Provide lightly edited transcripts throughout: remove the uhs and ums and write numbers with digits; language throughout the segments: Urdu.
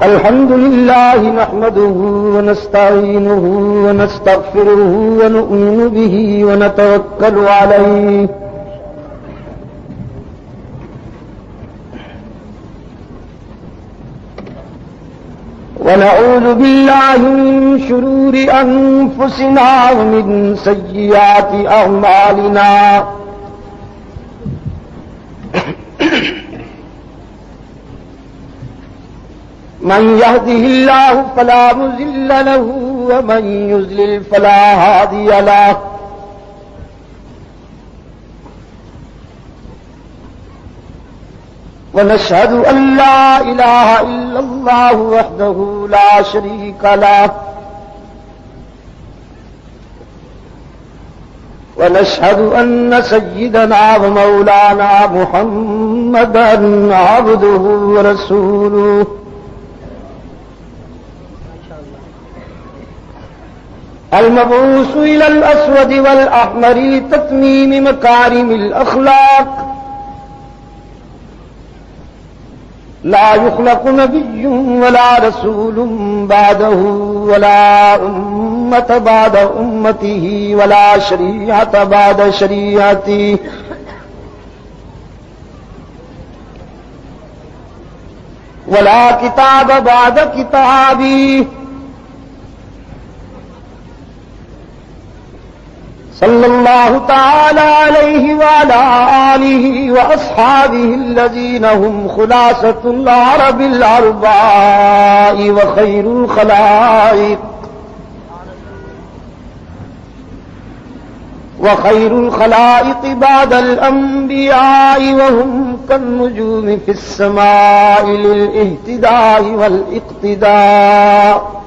الحمد لله نحمده ونستعينه ونستغفره ونؤمن به ونتوكل عليه ونعوذ بالله من شرور أنفسنا ومن سيئات أعمالنا من يهده الله فلا مضل له ومن يضلل فلا هادي له ونشهد أن لا إله إلا الله وحده لا شريك له ونشهد أن سيدنا ومولانا محمدا عبده ورسوله المبعوث إلى الأسود والأحمر لتتميم مكارم الأخلاق لا يخلق نبي ولا رسول بعده ولا أمة بعد أمته ولا شريعة بعد شريعته ولا كتاب بعد كتابه صلى الله تعالى عليه وعلى آله وأصحابه الذين هم خلاصة العرب الأرباء وخير الخلائق بعد الأنبياء وهم كالنجوم في السماء للاهتداء والاقتداء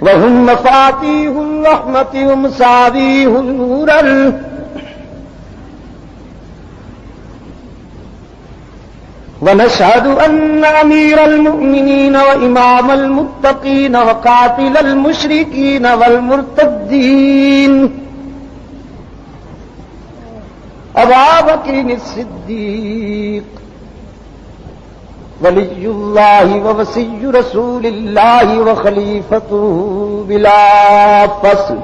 وهم مفاتيح الرحمة ومصابيح النور ونشهد أن أمير المؤمنين وإمام المتقين وقاتل المشركين والمرتدين أبا بكر الصديق ولي الله ووصي رسول الله وخليفته بلا فصل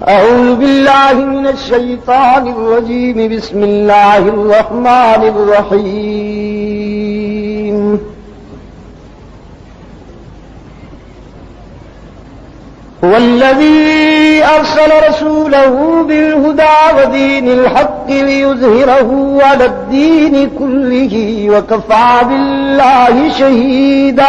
أعوذ بالله من الشيطان الرجيم بسم الله الرحمن الرحيم هو الذي أرسل رسوله بالهدى ودين الحق ليظهره على الدين كله وكفى بالله شهيدا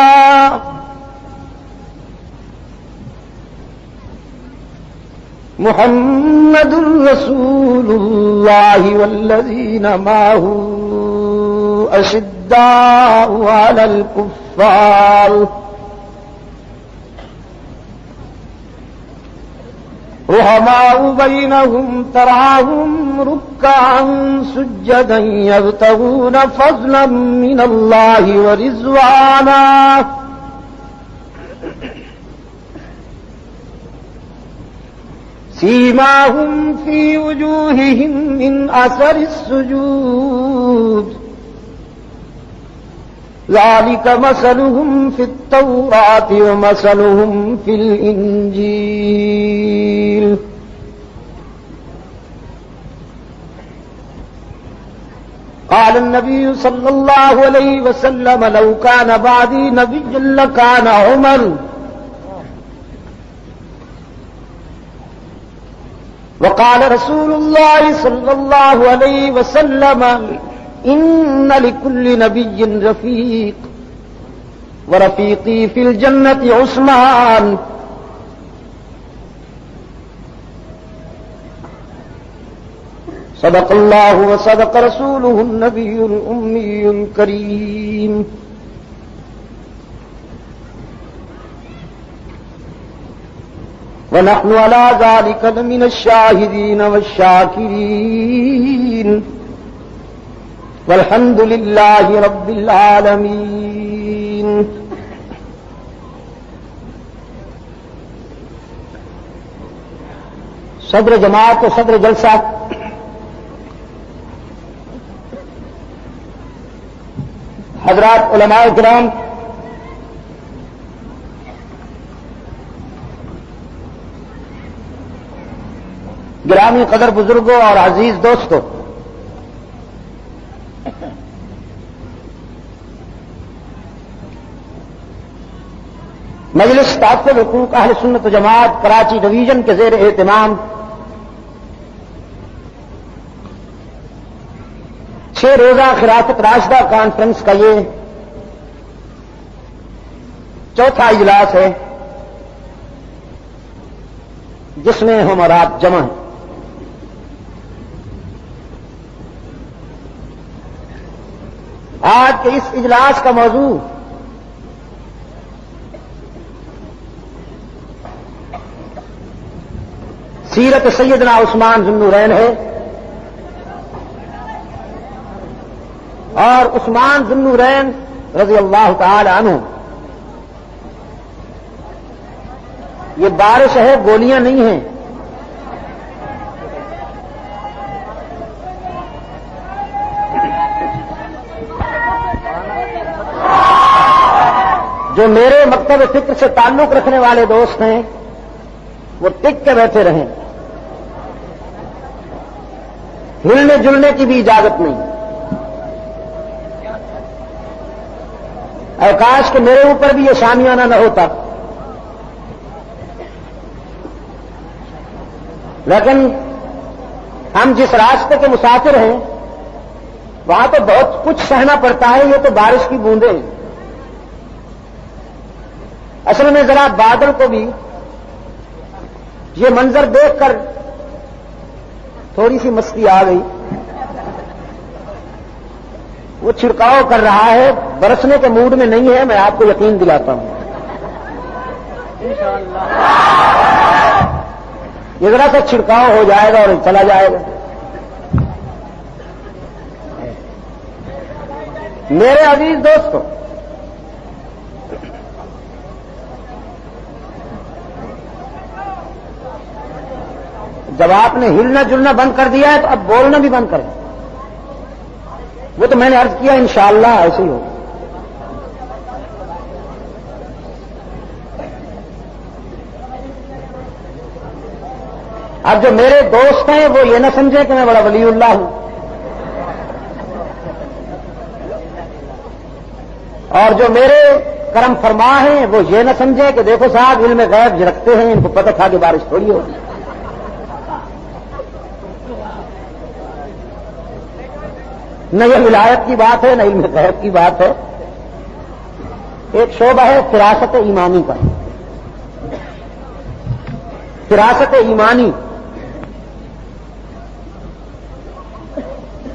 محمد رسول الله والذين معه أشداء على الكفار رحماء بينهم تراهم ركعا سجدا يبتغون فضلا من الله ورضوانا سيماهم في وجوههم من أثر السجود ذلك مثلهم في التوراة ومثلهم في الإنجيل قال النبي صلى الله عليه وسلم لو كان بعدي نبي لكان عمر وقال رسول الله صلى الله عليه وسلم إن لكل نبي رفيق ورفيقي في الجنة عثمان صدق الله وصدق رسوله النبي الأمي الكريم ونحن على ذلك لمن الشاهدين والشاكرين والحمد لله رب العالمين صدر جماعت و صدر جلسہ حضرات علماء کرام، گرامی قدر بزرگوں اور عزیز دوستوں، مجلس تحفظ حقوق اہل سنت و جماعت کراچی ڈویژن کے زیر اہتمام 6 روزہ خلافت راشدہ کانفرنس کا یہ چوتھا اجلاس ہے جس میں ہم اور آپ جمع ہیں۔ آج کے اس اجلاس کا موضوع سیرت سیدنا عثمان ذو النورین ہے، اور عثمان ذو النورین رضی اللہ تعالی عنہ یہ بارش ہے، گولیاں نہیں ہیں۔ جو میرے مکتب فکر سے تعلق رکھنے والے دوست ہیں وہ ٹک کے بیٹھے رہیں، ہلنے جلنے کی بھی اجازت نہیں۔ اے کاش کہ میرے اوپر بھی یہ شامیانہ نہ ہوتا، لیکن ہم جس راستے کے مسافر ہیں وہاں تو بہت کچھ سہنا پڑتا ہے، یہ تو بارش کی بوندیں ہیں۔ اصل میں ذرا بادل کو بھی یہ منظر دیکھ کر تھوڑی سی مستی آ گئی، وہ چھڑکاؤ کر رہا ہے، برسنے کے موڈ میں نہیں ہے، میں آپ کو یقین دلاتا ہوں۔ یہ ذرا سا چھڑکاؤ ہو جائے گا اور چلا جائے گا۔ میرے عزیز دوستو، جب آپ نے ہلنا جلنا بند کر دیا ہے تو اب بولنا بھی بند کریں۔ وہ تو میں نے عرض کیا انشاءاللہ ایسے ہی ہو۔ اب جو میرے دوست ہیں وہ یہ نہ سمجھیں کہ میں بڑا ولی اللہ ہوں، اور جو میرے کرم فرما ہیں وہ یہ نہ سمجھیں کہ دیکھو صاحب علم غیب رکھتے ہیں، ان کو پتہ تھا کہ بارش تھوڑی ہوگی۔ نہ یہ ولایت کی بات ہے نہ علم غیب کی بات ہے، ایک شعبہ ہے فراست ایمانی کا، فراست ایمانی،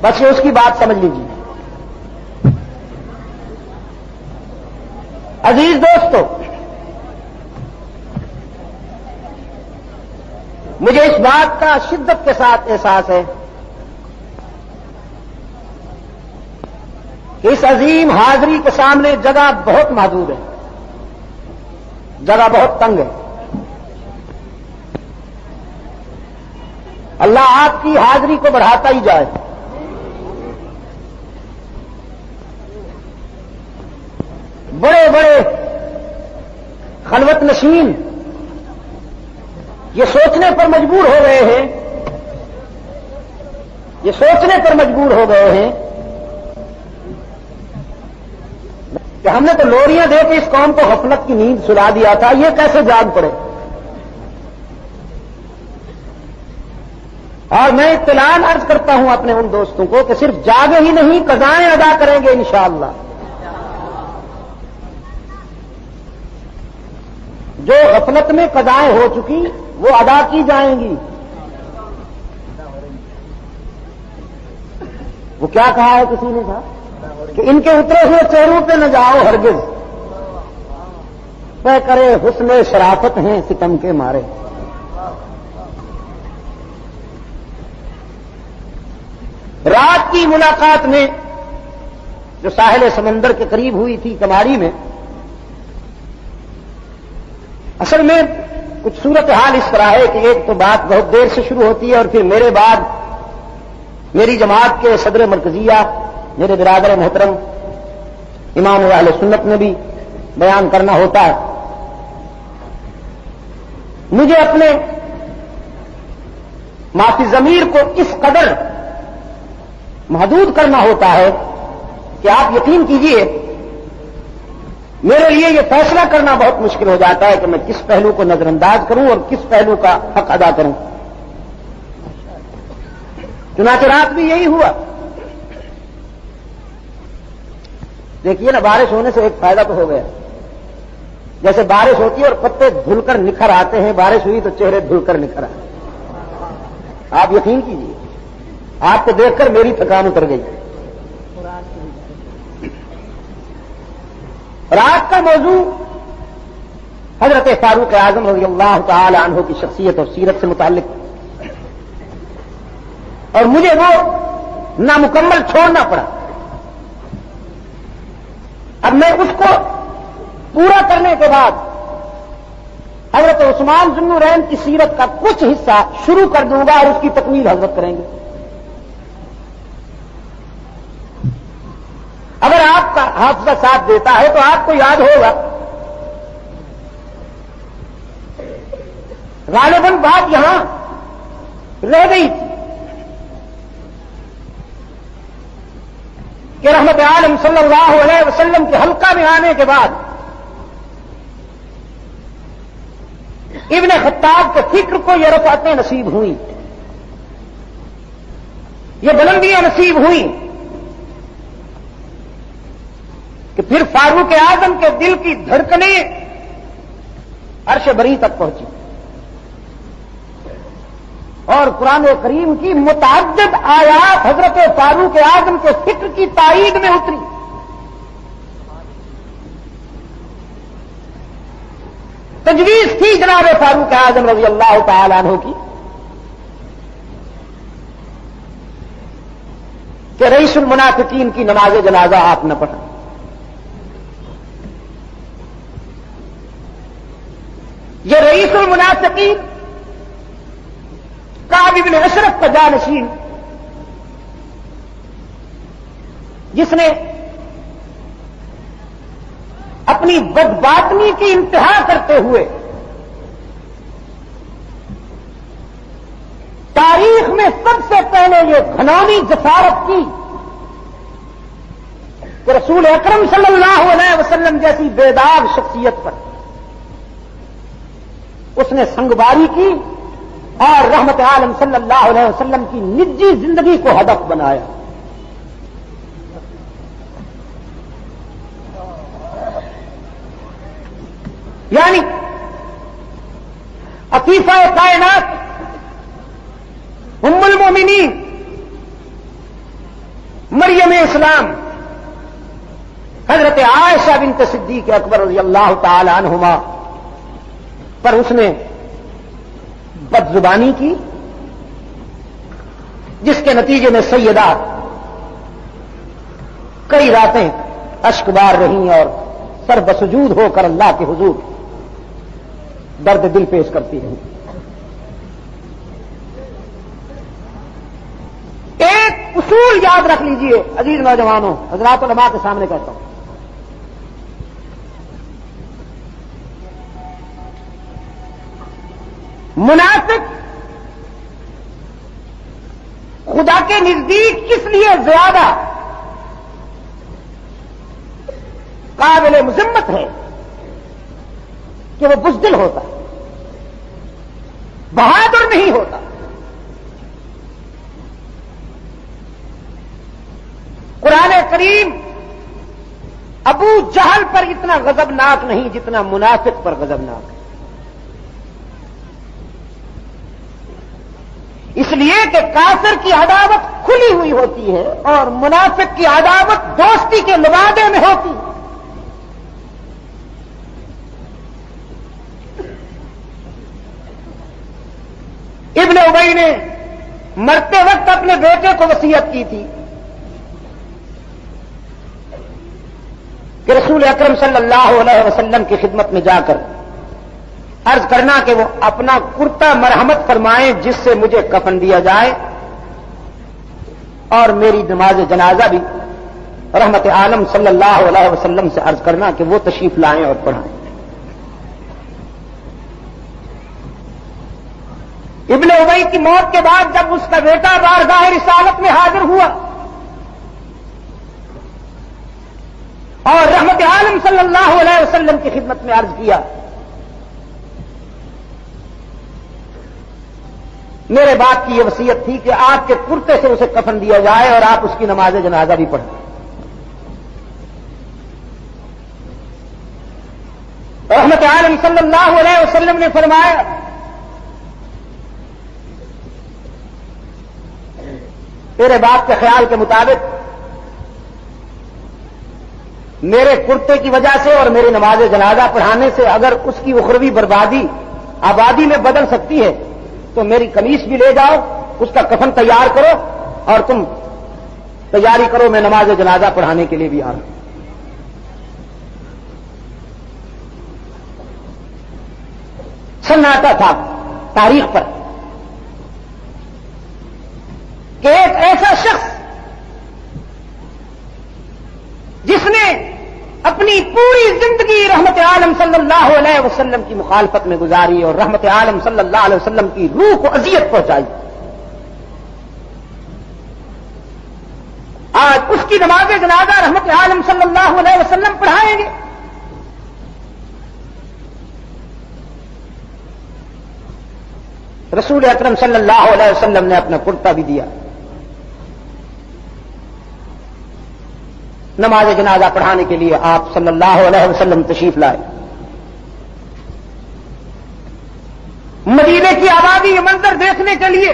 بس یہ اس کی بات سمجھ لیجیے۔ عزیز دوستو، مجھے اس بات کا شدت کے ساتھ احساس ہے کہ اس عظیم حاضری کے سامنے جگہ بہت محدود ہے، جگہ بہت تنگ ہے۔ اللہ آپ کی حاضری کو بڑھاتا ہی جائے۔ بڑے بڑے خلوت نشین یہ سوچنے پر مجبور ہو گئے ہیں، یہ سوچنے پر مجبور ہو گئے ہیں کہ ہم نے تو لوریاں دے کے اس قوم کو غفلت کی نیند سلا دیا تھا، یہ کیسے جاگ پڑے۔ اور میں اطلاع عرض کرتا ہوں اپنے ان دوستوں کو کہ صرف جاگے ہی نہیں، قضائیں ادا کریں گے انشاءاللہ۔ جو غفلت میں قضائیں ہو چکی وہ ادا کی جائیں گی۔ وہ کیا کہا ہے کسی نے کہا کہ ان کے اترے ہوئے چہروں پہ نہ جاؤ ہرگز، پہ کرے حسن شرافت ہیں ستم کے مارے۔ رات کی ملاقات میں جو ساحل سمندر کے قریب ہوئی تھی کماری میں، اصل میں کچھ صورتحال اس طرح ہے کہ ایک تو بات بہت دیر سے شروع ہوتی ہے اور پھر میرے بعد میری جماعت کے صدر مرکزیہ میرے برادر محترم امام اہل سنت میں بھی بیان کرنا ہوتا ہے. مجھے اپنے معافی ضمیر کو اس قدر محدود کرنا ہوتا ہے کہ آپ یقین کیجئے میرے لیے یہ فیصلہ کرنا بہت مشکل ہو جاتا ہے کہ میں کس پہلو کو نظر انداز کروں اور کس پہلو کا حق ادا کروں. چنانچہ رات بھی یہی ہوا. دیکھیے نا، بارش ہونے سے ایک فائدہ تو ہو گیا. جیسے بارش ہوتی ہے اور پتے دھل کر نکھر آتے ہیں، بارش ہوئی تو چہرے دھل کر نکھر آئے. آپ یقین کیجیے، آپ کو دیکھ کر میری تھکان اتر گئی. رات کا موضوع حضرت فاروق اعظم رضی اللہ تعالی عنہ کی شخصیت اور سیرت سے متعلق، اور مجھے وہ نامکمل چھوڑنا پڑا. اب میں اس کو پورا کرنے کے بعد حضرت عثمان ذو النورین کی سیرت کا کچھ حصہ شروع کر دوں گا اور اس کی تکمیل حضرت کریں گے. اگر آپ کا حافظہ ساتھ دیتا ہے تو آپ کو یاد ہوگا غالباً بات یہاں رہ گئی تھی کہ رحمت عالم صلی اللہ علیہ وسلم کے حلقہ میں آنے کے بعد ابن خطاب کے فکر کو یہ رفعتیں نصیب ہوئیں، یہ بلندیاں نصیب ہوئیں کہ پھر فاروق اعظم کے دل کی دھڑکنیں عرش بری تک پہنچی اور قرآن کریم کی متعدد آیات حضرت فاروق اعظم کے فکر کی تائید میں اتری. تجویز تھی جناب فاروق اعظم رضی اللہ تعالی عنہ کی کہ رئیس المنافقین کی نماز جنازہ آپ نہ پڑھیں. یہ رئیس المنافقین کعب بن اشرف کا جانشین، جس نے اپنی بدباطنی کی انتہا کرتے ہوئے تاریخ میں سب سے پہلے یہ گھنونی جسارت کی کہ رسول اکرم صلی اللہ علیہ وسلم جیسی بیدار شخصیت پر اس نے سنگباری کی اور رحمت عالم صلی اللہ علیہ وسلم کی نجی زندگی کو ہدف بنایا. یعنی عفیفہ کائنات ام المومنین مریم اسلام حضرت عائشہ بنت صدیق اکبر رضی اللہ تعالی عنہما پر اس نے بد زبانی کی، جس کے نتیجے میں سیدہ کئی راتیں اشک بار رہیں اور سر بسجود ہو کر اللہ کے حضور درد دل پیش کرتی رہیں. ایک اصول یاد رکھ لیجئے عزیز نوجوانوں، حضرات علماء کے سامنے کہتا ہوں، منافق خدا کے نزدیک کس لیے زیادہ قابل مذمت ہے کہ وہ بزدل ہوتا ہے، بہادر نہیں ہوتا. قرآن کریم ابو جہل پر اتنا غضبناک نہیں جتنا منافق پر غضبناک ہے. اس لیے کہ کافر کی عداوت کھلی ہوئی ہوتی ہے اور منافق کی عداوت دوستی کے لبادے میں ہوتی ہے. ابن ابی نے مرتے وقت اپنے بیٹے کو وصیت کی تھی کہ رسول اکرم صلی اللہ علیہ وسلم کی خدمت میں جا کر عرض کرنا کہ وہ اپنا کرتا مرحمت فرمائیں جس سے مجھے کفن دیا جائے اور میری نماز جنازہ بھی رحمت عالم صلی اللہ علیہ وسلم سے عرض کرنا کہ وہ تشریف لائیں اور پڑھائیں۔ ابن ابی کی موت کے بعد جب اس کا بیٹا بارگاہ رسالت میں حاضر ہوا اور رحمت عالم صلی اللہ علیہ وسلم کی خدمت میں عرض کیا، میرے باپ کی یہ وصیت تھی کہ آپ کے کرتے سے اسے کفن دیا جائے اور آپ اس کی نماز جنازہ بھی پڑھیں۔ رحمت عالم صلی اللہ علیہ وسلم نے فرمایا تیرے باپ کے خیال کے مطابق میرے کرتے کی وجہ سے اور میری نماز جنازہ پڑھانے سے اگر اس کی اخروی بربادی آبادی میں بدل سکتی ہے تو میری قمیص بھی لے جاؤ، اس کا کفن تیار کرو اور تم تیاری کرو، میں نماز جنازہ پڑھانے کے لیے بھی آ رہا ہوں۔ سناٹا تھا تاریخ پر کہ ایک ایسا شخص جس نے اپنی پوری زندگی رحمت عالم صلی اللہ علیہ وسلم کی مخالفت میں گزاری اور رحمت عالم صلی اللہ علیہ وسلم کی روح کو اذیت پہنچائی، آج اس کی نماز جنازہ رحمت عالم صلی اللہ علیہ وسلم پڑھائیں گے۔ رسول اکرم صلی اللہ علیہ وسلم نے اپنا کرتا بھی دیا، نماز جنازہ پڑھانے کے لیے آپ صلی اللہ علیہ وسلم تشریف لائے۔ مدینے کی آبادی یہ منظر دیکھنے کے لیے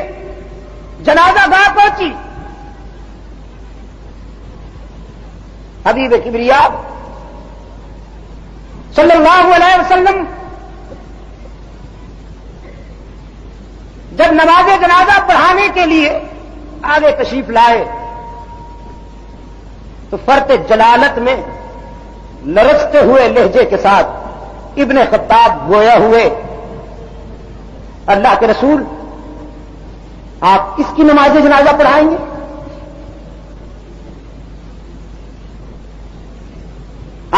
جنازہ گاہ پہنچی۔ حبیب کبریا صلی اللہ علیہ وسلم جب نماز جنازہ پڑھانے کے لیے آگے تشریف لائے تو فرط جلالت میں لرزتے ہوئے لہجے کے ساتھ ابن خطاب گویا ہوئے، اللہ کے رسول آپ اس کی نماز جنازہ پڑھائیں گے؟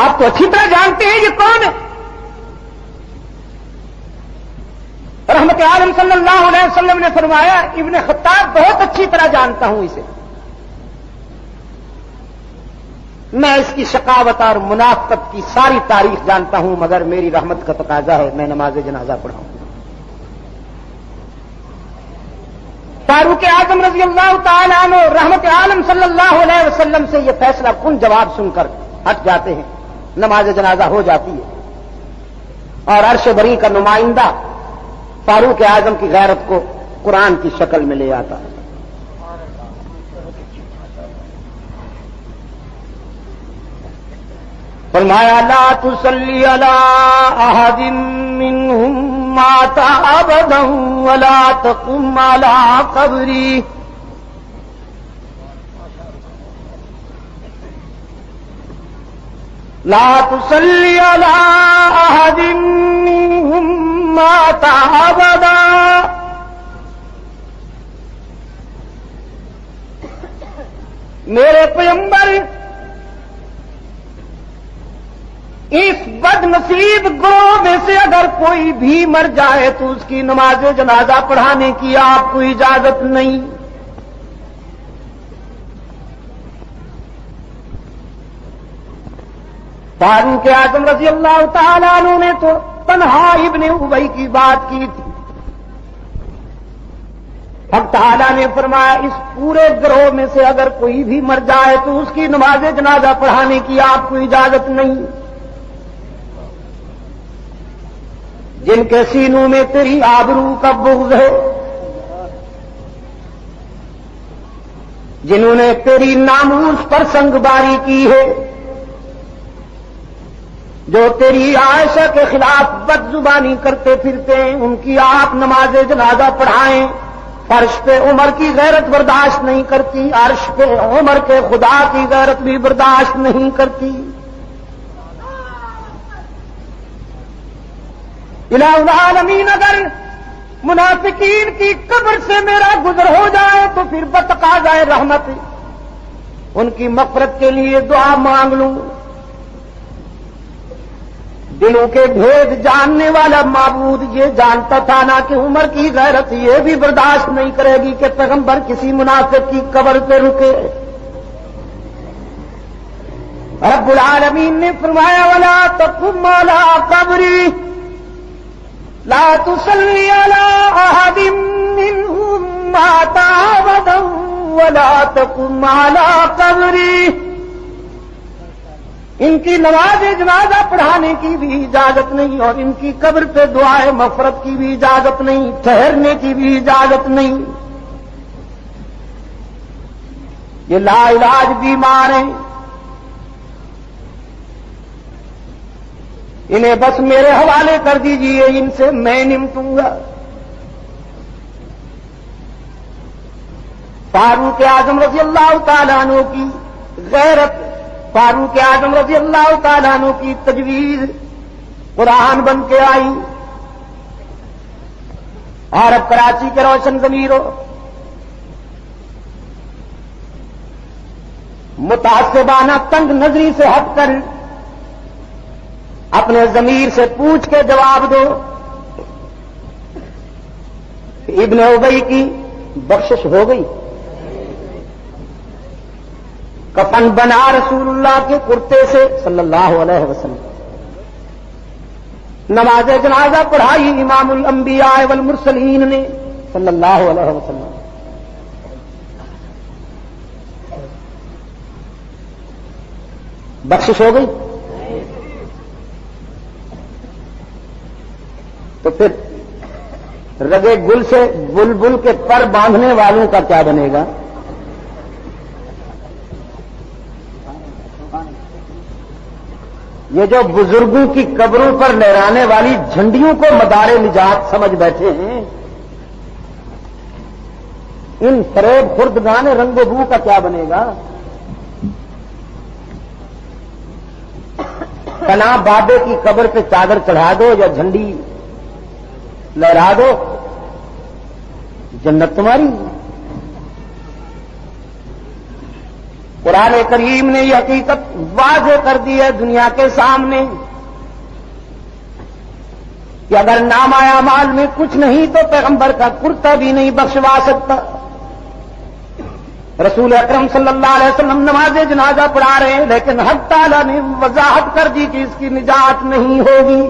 آپ تو اچھی طرح جانتے ہیں یہ کون ہے۔ رحمت عالم صلی اللہ علیہ وسلم نے فرمایا ابن خطاب بہت اچھی طرح جانتا ہوں اسے، میں اس کی شقاوت اور منافقت کی ساری تاریخ جانتا ہوں، مگر میری رحمت کا تقاضا ہے میں نماز جنازہ پڑھاؤں۔ فاروق اعظم رضی اللہ تعالی عنہ رحمت عالم صلی اللہ علیہ وسلم سے یہ فیصلہ کن جواب سن کر ہٹ جاتے ہیں، نماز جنازہ ہو جاتی ہے اور عرش بری کا نمائندہ فاروق اعظم کی غیرت کو قرآن کی شکل میں لے آتا ہے۔ فرمایا لا تصلی علی احد منهم مات ابدا ولا تقم علی قبری، لا تصلی علی احد منهم مات ابدا، میرے پیغمبر اس بد نصیب گروہ میں سے اگر کوئی بھی مر جائے تو اس کی نماز جنازہ پڑھانے کی آپ کو اجازت نہیں۔ فاروق اعظم رضی اللہ تعالیٰ عنہ نے تو تنہا ابن ابی کی بات کی تھی، حق تعالیٰ نے فرمایا اس پورے گروہ میں سے اگر کوئی بھی مر جائے تو اس کی نماز جنازہ پڑھانے کی آپ کو اجازت نہیں۔ جن کے سینوں میں تیری آبرو کا بغض ہے، جنہوں نے تیری ناموس پر سنگباری کی ہے، جو تیری عائشہ کے خلاف بد زبانی کرتے پھرتے ہیں، ان کی آپ نماز جنازہ پڑھائیں۔ فرش پہ عمر کی غیرت برداشت نہیں کرتی، عرش پہ عمر کے خدا کی غیرت بھی برداشت نہیں کرتی۔ الہ العالمین اگر منافقین کی قبر سے میرا گزر ہو جائے تو پھر بتقاضائے رحمت ان کی مغفرت کے لیے دعا مانگ لوں؟ دلوں کے بھید جاننے والا معبود یہ جانتا تھا نا کہ عمر کی غیرت یہ بھی برداشت نہیں کرے گی کہ پیغمبر کسی منافق کی قبر پہ رکے۔ رب العالمین نے فرمایا وَلَا تَقُمْ عَلَىٰ قَبْرِي لَا تُصَلِّ عَلَىٰ أَحَدٍ مِّنْهُم مَّاتَ أَبَدًا وَلَا تَقُمْ عَلَىٰ قَبْرِي۔ ان کی نماز جنازہ پڑھانے کی بھی اجازت نہیں اور ان کی قبر پہ دعائے مغفرت کی بھی اجازت نہیں، ٹھہرنے کی بھی اجازت نہیں۔ یہ لا علاج بیمار ہیں، انہیں بس میرے حوالے کر دیجئے، ان سے میں نمٹوں گا۔ فاروق اعظم رضی اللہ تعالیٰ عنہ کی غیرت، فاروق اعظم رضی اللہ تعالیٰ عنہ کی تجویز قرآن بن کے آئی، اور اب کراچی کے روشن ضمیروں متعصبانہ تنگ نظری سے ہٹ کر اپنے ضمیر سے پوچھ کے جواب دو کہ ابن ابی کی بخشش ہو گئی؟ کفن بنا رسول اللہ کے کرتے سے صلی اللہ علیہ وسلم، نماز جنازہ پڑھائی امام الانبیاء والمرسلین نے صلی اللہ علیہ وسلم۔ بخشش ہو گئی؟ تو پھر رگے گل سے بلبل کے پر باندھنے والوں کا کیا بنے گا؟ یہ جو بزرگوں کی قبروں پر لہرانے والی جھنڈیوں کو مدار نجات سمجھ بیٹھے ہیں، ان فریب خردگان رنگ و بو کا کیا بنے گا؟ کنا بابے کی قبر پہ چادر چڑھا دو یا جھنڈی لہرا دو، جنت تمہاری۔ قرآن کریم نے یہ حقیقت واضح کر دی ہے دنیا کے سامنے کہ اگر نامہ اعمال میں کچھ نہیں تو پیغمبر کا کرتا بھی نہیں بخشوا سکتا۔ رسول اکرم صلی اللہ علیہ وسلم نماز جنازہ پڑھا رہے ہیں، لیکن حق تعالیٰ نے وضاحت کر دی کہ اس کی نجات نہیں ہوگی۔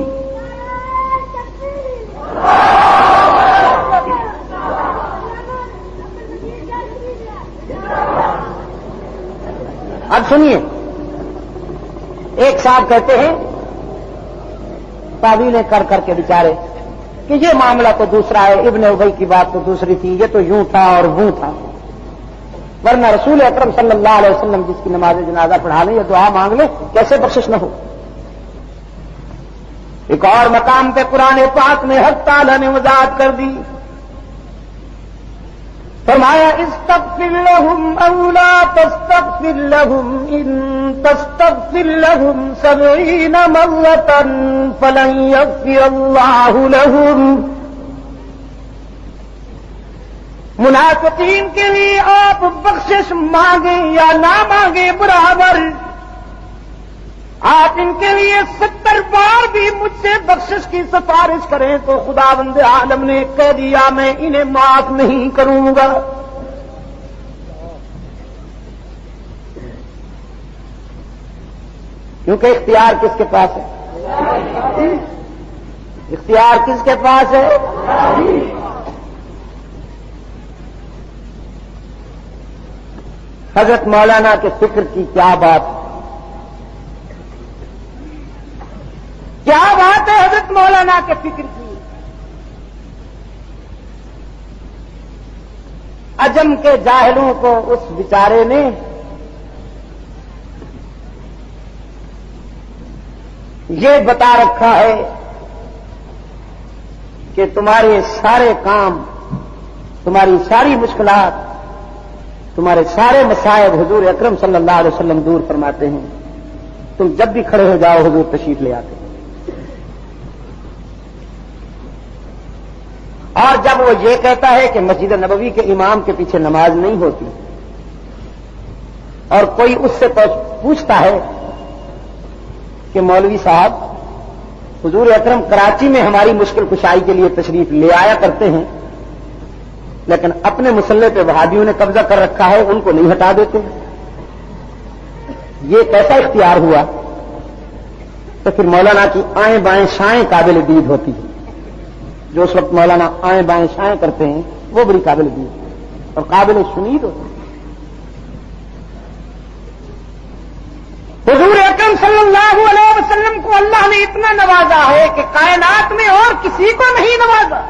اب سنیے، ایک صاحب کہتے ہیں تعویلیں کر کر کے بیچارے کہ یہ معاملہ تو دوسرا ہے، ابن ابی کی بات تو دوسری تھی، یہ تو یوں تھا اور وہ تھا، ورنہ رسول اکرم صلی اللہ علیہ وسلم جس کی نماز جنازہ پڑھا لیں یا دعا مانگ لیں کیسے بخشش نہ ہو؟ ایک اور مقام پہ قرآن پاک میں حق تعالیٰ نے وضاحت کر دی، فرمایا استغفر لهم او لا تستغفر لهم ان تستغفر لهم 70 مرة فلن يغفر الله لهم۔ منافقین کے لیے آپ بخشش مانگیں یا نہ مانگیں برابر، آپ ان کے لیے 70 بار بھی مجھ سے بخشش کی سفارش کریں تو خداوند عالم نے کہہ دیا میں انہیں معاف نہیں کروں گا۔ کیونکہ اختیار کس کے پاس ہے؟ اختیار کس کے پاس ہے؟ حضرت مولانا کے فکر کی کیا بات ہے، کیا بات ہے حضرت مولانا کے فکر کی۔ عجم کے جاہلوں کو اس بیچارے نے یہ بتا رکھا ہے کہ تمہارے سارے کام، تمہاری ساری مشکلات، تمہارے سارے مصائب حضور اکرم صلی اللہ علیہ وسلم دور فرماتے ہیں، تم جب بھی کھڑے ہو جاؤ حضور تشریف لے آتے ہیں۔ اور جب وہ یہ کہتا ہے کہ مسجد نبوی کے امام کے پیچھے نماز نہیں ہوتی اور کوئی اس سے پوچھتا ہے کہ مولوی صاحب حضور اکرم کراچی میں ہماری مشکل کشائی کے لیے تشریف لے آیا کرتے ہیں، لیکن اپنے مسلح پہ وہابیوں نے قبضہ کر رکھا ہے، ان کو نہیں ہٹا دیتے، یہ کیسا اختیار ہوا؟ تو پھر مولانا کی آئیں بائیں شائیں قابل دید ہوتی ہے. جو اس وقت مولانا آئیں بائیں شائیں کرتے ہیں وہ بڑی قابل دید اور قابل شنید ہوتی ہے. حضور اکرم صلی اللہ علیہ وسلم کو اللہ نے اتنا نوازا ہے کہ کائنات میں اور کسی کو نہیں نوازا،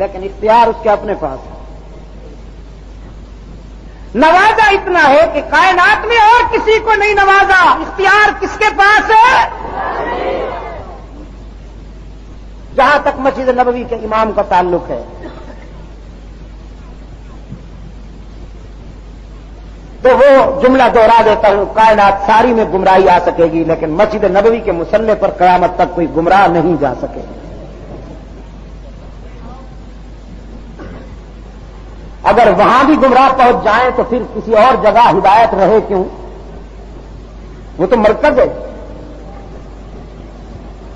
لیکن اختیار اس کے اپنے پاس ہے. نوازا اتنا ہے کہ کائنات میں اور کسی کو نہیں نوازا، اختیار کس کے پاس ہے؟ جہاں تک مسجد نبوی کے امام کا تعلق ہے تو وہ جملہ دوہرا دیتا ہوں، کائنات ساری میں گمراہی آ سکے گی لیکن مسجد نبوی کے مصلی پر قیامت تک کوئی گمراہ نہیں جا سکے. اگر وہاں بھی گمراہ پہنچ جائیں تو پھر کسی اور جگہ ہدایت رہے کیوں؟ وہ تو مرکز ہے.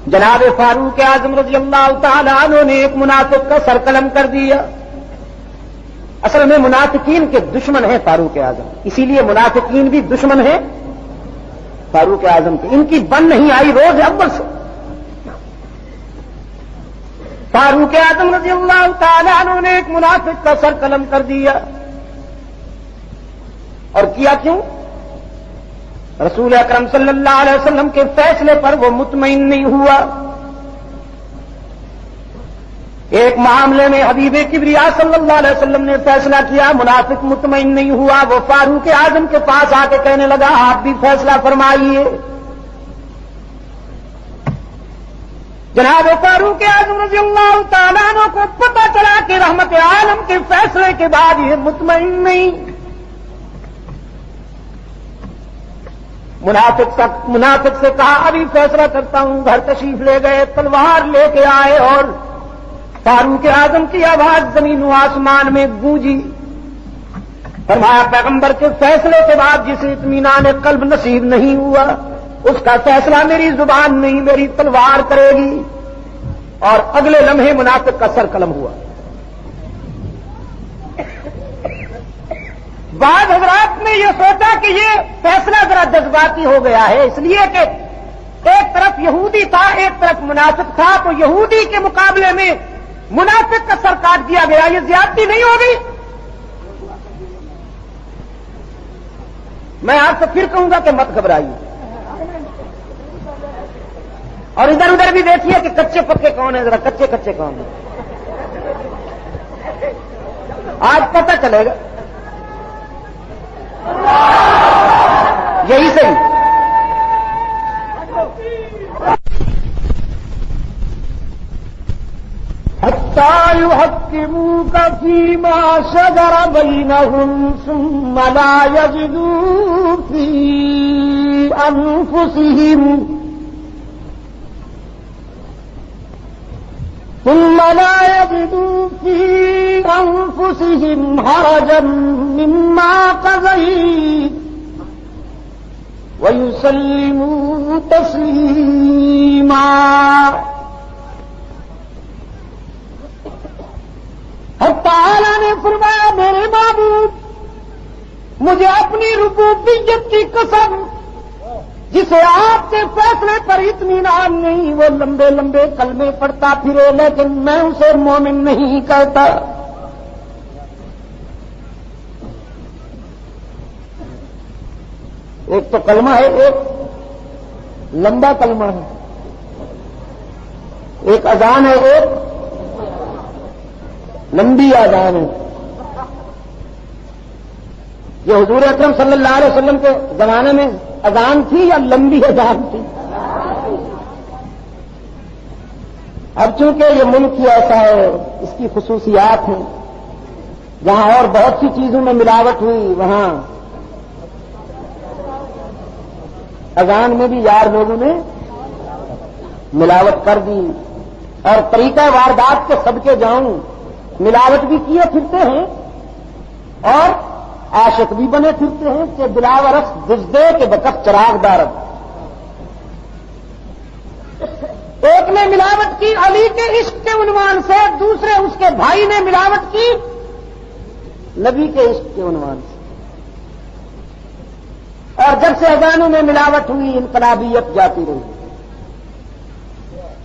جناب فاروق اعظم رضی اللہ تعالی عنہ نے ایک منافق کا سر قلم کر دیا. اصل میں منافقین کے دشمن ہیں فاروق اعظم، اسی لیے منافقین بھی دشمن ہیں فاروق اعظم کے. ان کی بن نہیں آئی روز اول سے. فاروق اعظم رضی اللہ تعالی عنہ نے ایک منافق کا سر قلم کر دیا. اور کیا کیوں؟ رسول اکرم صلی اللہ علیہ وسلم کے فیصلے پر وہ مطمئن نہیں ہوا. ایک معاملے میں حبیب کبریا صلی اللہ علیہ وسلم نے فیصلہ کیا، منافق مطمئن نہیں ہوا. وہ فاروق اعظم کے پاس آ کے کہنے لگا آپ بھی فیصلہ فرمائیے. جناب فاروق اعظم رضی اللہ تعالیٰ عنہ کو پتہ چلا کہ رحمت عالم کے فیصلے کے بعد یہ مطمئن نہیں. منافق سے کہا ابھی فیصلہ کرتا ہوں. گھر تشریف لے گئے، تلوار لے کے آئے اور فاروق اعظم کی آواز زمین و آسمان میں گونجی. فرمایا پیغمبر کے فیصلے کے بعد جسے اطمینان قلب نصیب نہیں ہوا اس کا فیصلہ میری زبان نہیں میری تلوار کرے گی. اور اگلے لمحے منافق کا سر قلم ہوا. بعض حضرات نے یہ سوچا کہ یہ فیصلہ ذرا جذباتی ہو گیا ہے، اس لیے کہ ایک طرف یہودی تھا ایک طرف منافق تھا، تو یہودی کے مقابلے میں منافق کا سر کاٹ دیا گیا، یہ زیادتی نہیں ہوگی؟ میں آپ سے پھر کہوں گا کہ مت گھبرائیے، اور ادھر ادھر بھی دیکھیے کہ کچے پکے کون ہیں، ذرا کچے کچے کون ہیں. آج پتہ چلے گا. یہی صحیح. حتى يحكموك فيما شجر بينهم ثم لا يجدوا في أنفسهم حرجا مما قضيت ويسلموا تسليما. حق تعالی نے فرمایا میرے معبود مجھے اپنی ربوبیت کی قسم، جسے آپ کے فیصلے پر اطمینان نہیں وہ لمبے لمبے کلمے پڑھتا پھرے لیکن میں اسے مومن نہیں کہتا. ایک تو کلمہ ہے، ایک لمبا کلمہ ہے، ایک اذان ہے، ایک لمبی اذان ہے. یہ حضور اکرم صلی اللہ علیہ وسلم کے زمانے میں اذان تھی یا لمبی اذان تھی؟ اب چونکہ یہ ملک ہی ایسا ہے، اس کی خصوصیات ہیں، جہاں اور بہت سی چیزوں میں ملاوٹ ہوئی وہاں اذان میں بھی یار لوگوں نے ملاوٹ کر دی. اور طریقہ واردات کے صدقے جاؤں ملاوٹ بھی کیے پھرتے ہیں اور عاشق بھی بنے پھرتے ہیں کہ بلاورس دزدے کے بکف چراغ دارد. ایک نے ملاوٹ کی علی کے عشق کے عنوان سے، دوسرے اس کے بھائی نے ملاوٹ کی نبی کے عشق کے عنوان سے. اور جب سے اذانوں میں ملاوٹ ہوئی انقلابیت جاتی رہی.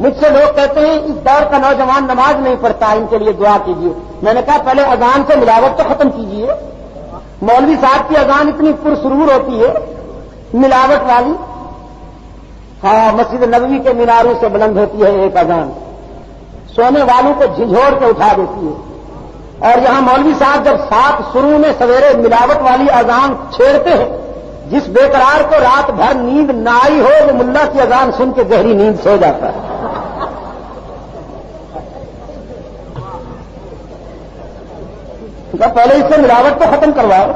مجھ سے لوگ کہتے ہیں اس دور کا نوجوان نماز نہیں پڑھتا، ان کے لیے دعا کیجیے. میں نے کہا پہلے اذان سے ملاوٹ تو ختم کیجیے. مولوی صاحب کی اذان اتنی پرسرور ہوتی ہے ملاوٹ والی. ہاں، مسجد نبوی کے میناروں سے بلند ہوتی ہے ایک اذان، سونے والوں کو جھنجھوڑ کے اٹھا دیتی ہے. اور یہاں مولوی صاحب جب 7 شروع میں سویرے ملاوٹ والی اذان چھیڑتے ہیں، جس بے قرار کو رات بھر نیند نہ آئی ہو وہ ملا کی اذان سن کے گہری نیند سو جاتا ہے. پہلے اس سے ملاوٹ تو ختم کرواؤ.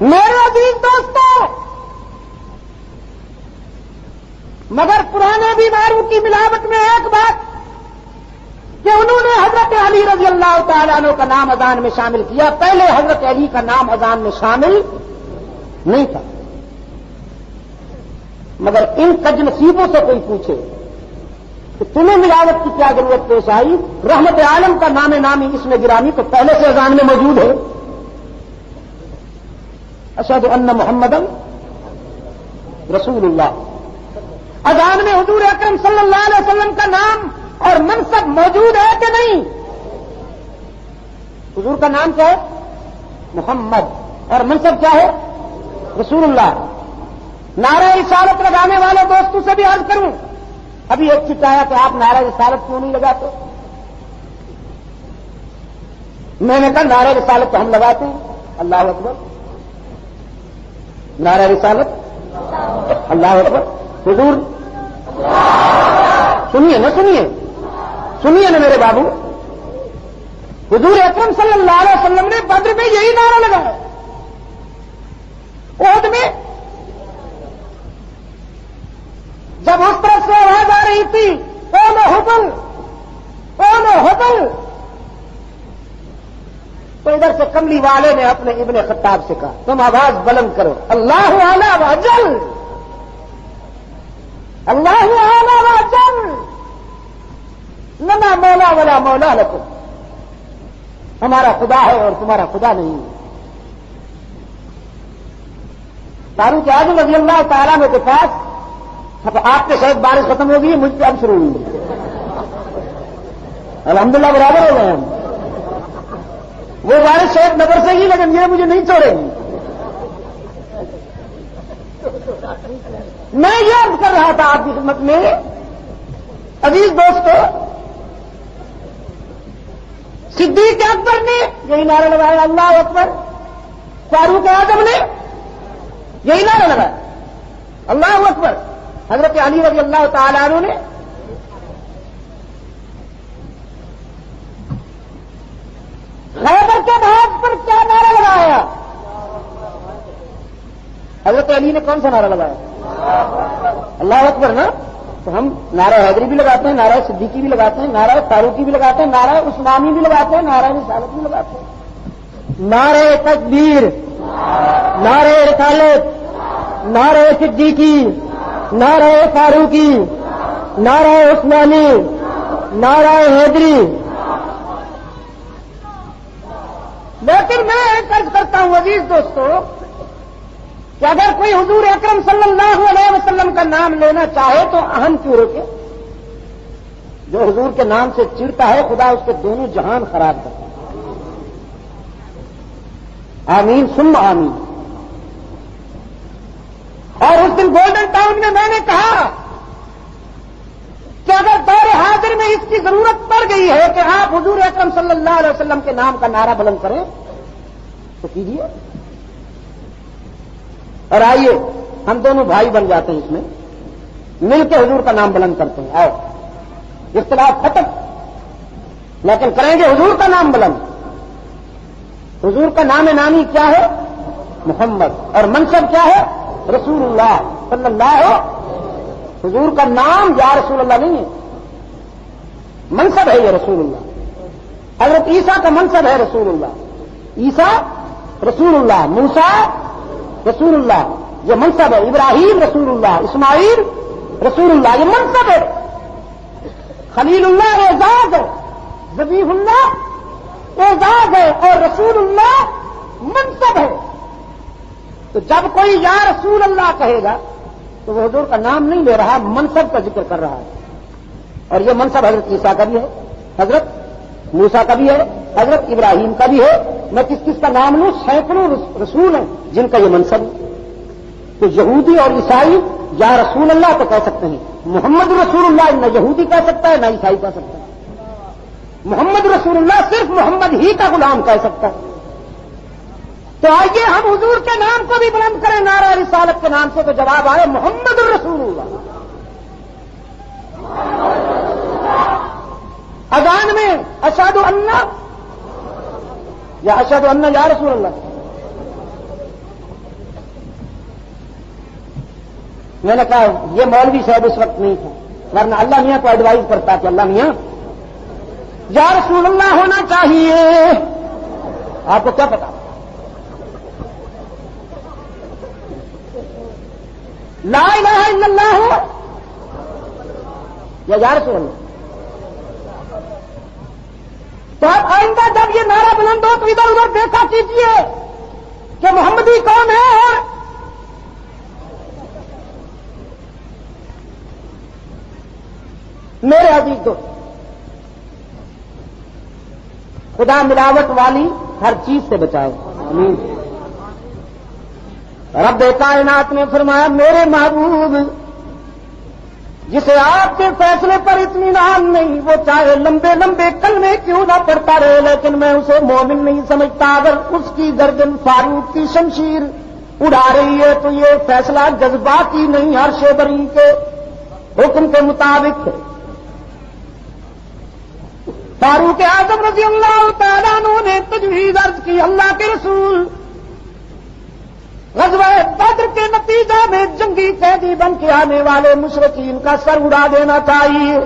میرے عزیز دوستوں، مگر پرانے بیماروں کی ملاوٹ میں ایک بات کہ انہوں نے حضرت علی رضی اللہ تعالیٰ عنہ کا نام اذان میں شامل کیا. پہلے حضرت علی کا نام اذان میں شامل نہیں تھا. مگر ان کج نصیبوں سے کوئی پوچھے کہ تمہیں ملاوٹ کی کیا ضرورت پیش آئی؟ رحمت عالم کا نام نامی اس میں گرامی تو پہلے سے اذان میں موجود ہے. اشہد ان محمدن رسول اللہ. اذان میں حضور اکرم صلی اللہ علیہ وسلم کا نام اور منصب موجود ہے کہ نہیں؟ حضور کا نام کیا ہے؟ محمد. اور منصب کیا ہے؟ رسول اللہ. نعرہ رسالت لگانے والے دوستوں سے بھی عرض کروں، ابھی ایک چٹایا کہ آپ نعرہ رسالت کیوں نہیں لگاتے؟ میں نے کہا نعرہ رسالت تو ہم لگاتے ہیں. اللہ اکبر. نعرہ رسالت اللہ اکبر. حضور سنیے نا میرے بابو، حضور اکرم صلی اللہ علیہ وسلم نے بدر میں یہی نعرہ لگایا. احد میں جب اس طرف سے آواز آ رہی تھی قوم حبل تو ادھر سے کملی والے نے اپنے ابن خطاب سے کہا تم آواز بلند کرو، اللہ اعلی و اجل، اللہ اعلی و اجل، لنا مولا ولا مولا لکم. ہمارا خدا ہے اور تمہارا خدا نہیں ہے. فاروق اعظم رضی اللہ تعالیٰ عنہ کے پاس آپ کے شاید بارش ختم ہو گئی، مجھ پہ اب شروع ہوئی. الحمدللہ برابر ہو گئے ہم. وہ بارش شاید نظر سے ہی لیکن یہ مجھے نہیں چھوڑے گی. میں یہ عرض کر رہا تھا آپ کی خدمت میں عزیز دوستو، صدیق اکبر نے یہی نعرہ لگایا اللہ اکبر. فاروق اعظم نے یہی نعرہ لگایا اللہ اکبر. حضرت علی رضی اللہ تعالی عنہ نے خیبر کے بھاگ پر کیا نعرہ لگایا؟ حضرت علی نے کون سا نعرہ لگایا؟ اللہ اکبر نا. تو ہم نعرہ حیدری بھی لگاتے ہیں، نعرہ صدیقی بھی لگاتے ہیں، نعرہ فاروقی بھی لگاتے ہیں، نعرہ عثمانی بھی لگاتے ہیں، نعرہ رسالت بھی لگاتے ہیں. نعرہ تکبیر، نعرہ رسالت، نعرہ صدیقی، نعرہ فاروقی، نعرہ عثمانی، نعرہ حیدری. لیکن میں ایک عرض کرتا ہوں عزیز دوستو کہ اگر کوئی حضور اکرم صلی اللہ علیہ وسلم کا نام لینا چاہے تو اہم کیوں روکے؟ جو حضور کے نام سے چڑھتا ہے خدا اس کے دونوں جہان خراب کرتا ہے. آمین ثم آمین. اور اس دن گولڈن ٹاؤن میں نے کہا کہ اگر دور حاضر میں اس کی ضرورت پڑ گئی ہے کہ آپ حضور اکرم صلی اللہ علیہ وسلم کے نام کا نعرہ بلند کریں تو کیجیے. اور آئیے ہم دونوں بھائی بن جاتے ہیں، اس میں مل کے حضور کا نام بلند کرتے ہیں. آؤ، اختلاف ختم، لیکن کریں گے حضور کا نام بلند. حضور کا نام نامی کیا ہے؟ محمد. اور منصب کیا ہے؟ رسول اللہ صلی اللہ. حضور کا نام یا رسول اللہ نہیں ہے، منصب ہے یہ رسول اللہ. حضرت عیسیٰ کا منصب ہے رسول اللہ، عیسیٰ رسول اللہ، موسیٰ رسول اللہ، یہ منصب ہے، ابراہیم رسول اللہ، اسماعیل رسول اللہ، یہ منصب ہے، خلیل اللہ اعزاز ہے، ذبیح اللہ اعزاز ہے، اور رسول اللہ منصب ہے۔ تو جب کوئی یا رسول اللہ کہے گا تو وہ حضور کا نام نہیں لے رہا، منصب کا ذکر کر رہا ہے، اور یہ منصب حضرت عیسیٰ کا بھی ہے، حضرت موسیٰ کا بھی ہے، حضرت ابراہیم کا بھی ہے، میں کس کس کا نام لوں، سینکڑوں رسول ہیں جن کا یہ منصب ہے۔ تو یہودی اور عیسائی یا رسول اللہ تو کہہ سکتے ہیں، محمد رسول اللہ نہ یہودی کہہ سکتا ہے نہ عیسائی کہہ سکتا ہے، محمد رسول اللہ صرف محمد ہی کا غلام کہہ سکتا ہے۔ تو آئیے ہم حضور کے نام کو بھی بلند کریں نعرہ رسالت کے نام سے، تو جواب آئے محمد رسول اللہ۔ اذان میں اشہد ان یا اشہد ان یا رسول اللہ، میں نے کہا یہ مولوی صاحب اس وقت نہیں تھا، ورنہ اللہ میاں کو ایڈوائز کرتا کہ اللہ میاں یا رسول اللہ ہونا چاہیے۔ آپ کو کیا پتا، لا الہ الا اللہ ہو یا رسول اللہ۔ تو آپ آئندہ جب یہ نعرہ بلند ہو تو ادھر ادھر دیکھا کیجیے کہ محمدی کون ہے۔ میرے عزیز دوست، خدا ملاوٹ والی ہر چیز سے بچائے، آمین۔ رب کائنات نے فرمایا میرے محبوب جسے آپ کے فیصلے پر اطمینان نہیں، وہ چاہے لمبے لمبے کلمے کیوں نہ پڑتا رہے، لیکن میں اسے مومن نہیں سمجھتا۔ اگر اس کی گردن فاروق کی شمشیر اڑا رہی ہے تو یہ فیصلہ جذباتی نہیں، عرش بری کے حکم کے مطابق ہے۔ فاروق اعظم رضی اللہ تعالیٰ عنہ نے تجویز عرض کی، اللہ کے رسول غزوہ بدر کے نتیجہ میں جنگی قیدی بن کے آنے والے مشرکین کا سر اڑا دینا چاہیے۔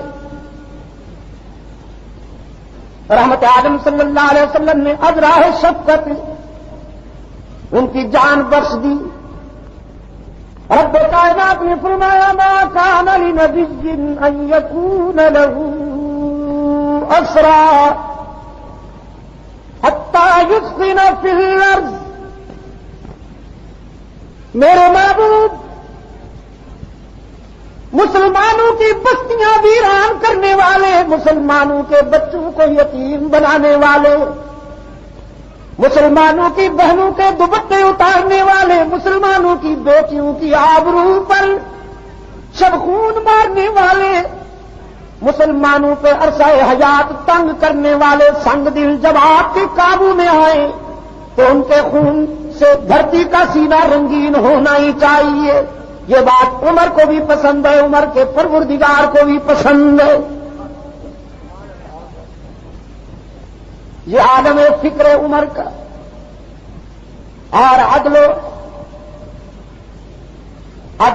رحمت عالم صلی اللہ علیہ وسلم نے از راہ شفقت ان کی جان بخش دی۔ رب کائنات نے فرمایا ما کان لنبی ان یکون له اسرا حتی یسخن فی الارض۔ میرے محبوب مسلمانوں کی بستیاں ویران کرنے والے، مسلمانوں کے بچوں کو یتیم بنانے والے، مسلمانوں کی بہنوں کے دوپٹے اتارنے والے، مسلمانوں کی بیٹیوں کی آبرو پر شبخون مارنے والے، مسلمانوں پہ عرصہ حیات تنگ کرنے والے سنگ دل جب آپ کے قابو میں آئے تو ان کے خون سے دھرتی کا سینہ رنگین ہونا ہی چاہیے۔ یہ بات عمر کو بھی پسند ہے، عمر کے پروردگار کو بھی پسند ہے۔ یہ عالم فکر عمر کا اور عدل